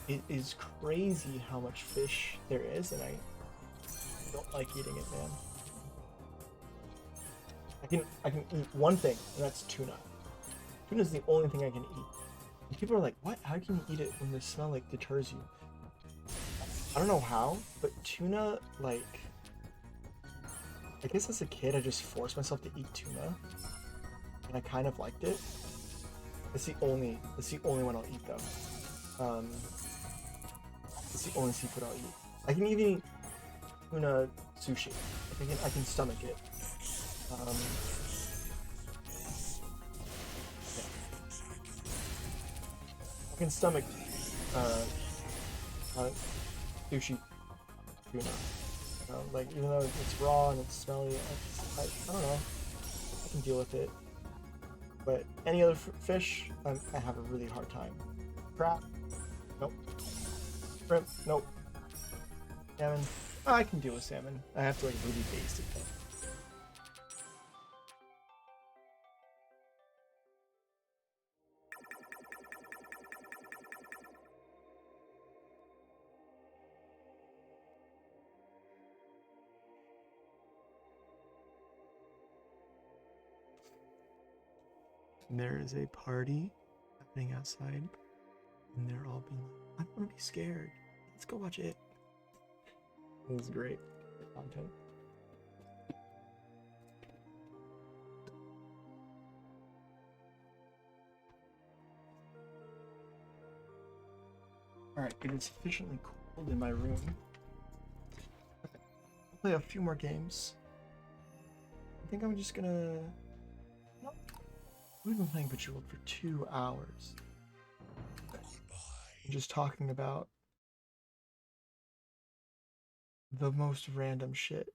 it is crazy how much fish there is, and I don't like eating it, man. I can eat one thing, and that's tuna. Tuna is the only thing I can eat. And people are like, "What? How can you eat it when the smell like deters you?" I don't know how, but tuna, like, I guess as a kid I just forced myself to eat tuna, and I kind of liked it. It's the only one I'll eat though. It's the only seafood I'll eat. I can even eat tuna sushi. Like, I can stomach it. Yeah. I can stomach sushi tuna. Like, even though it's raw and it's smelly, I don't know. I can deal with it. But any other fish, I have a really hard time. Crab? Nope. Shrimp? Nope. Salmon? I can deal with salmon. I have to like really taste it though. There is a party happening outside, and they're all being like, I don't want to be scared. Let's go watch it. It was great content. Alright, it is sufficiently cold in my room. I'll play a few more games. I think I'm just gonna... Nope. We've been playing Bejeweled for 2 hours. I'm just talking about the most random shit.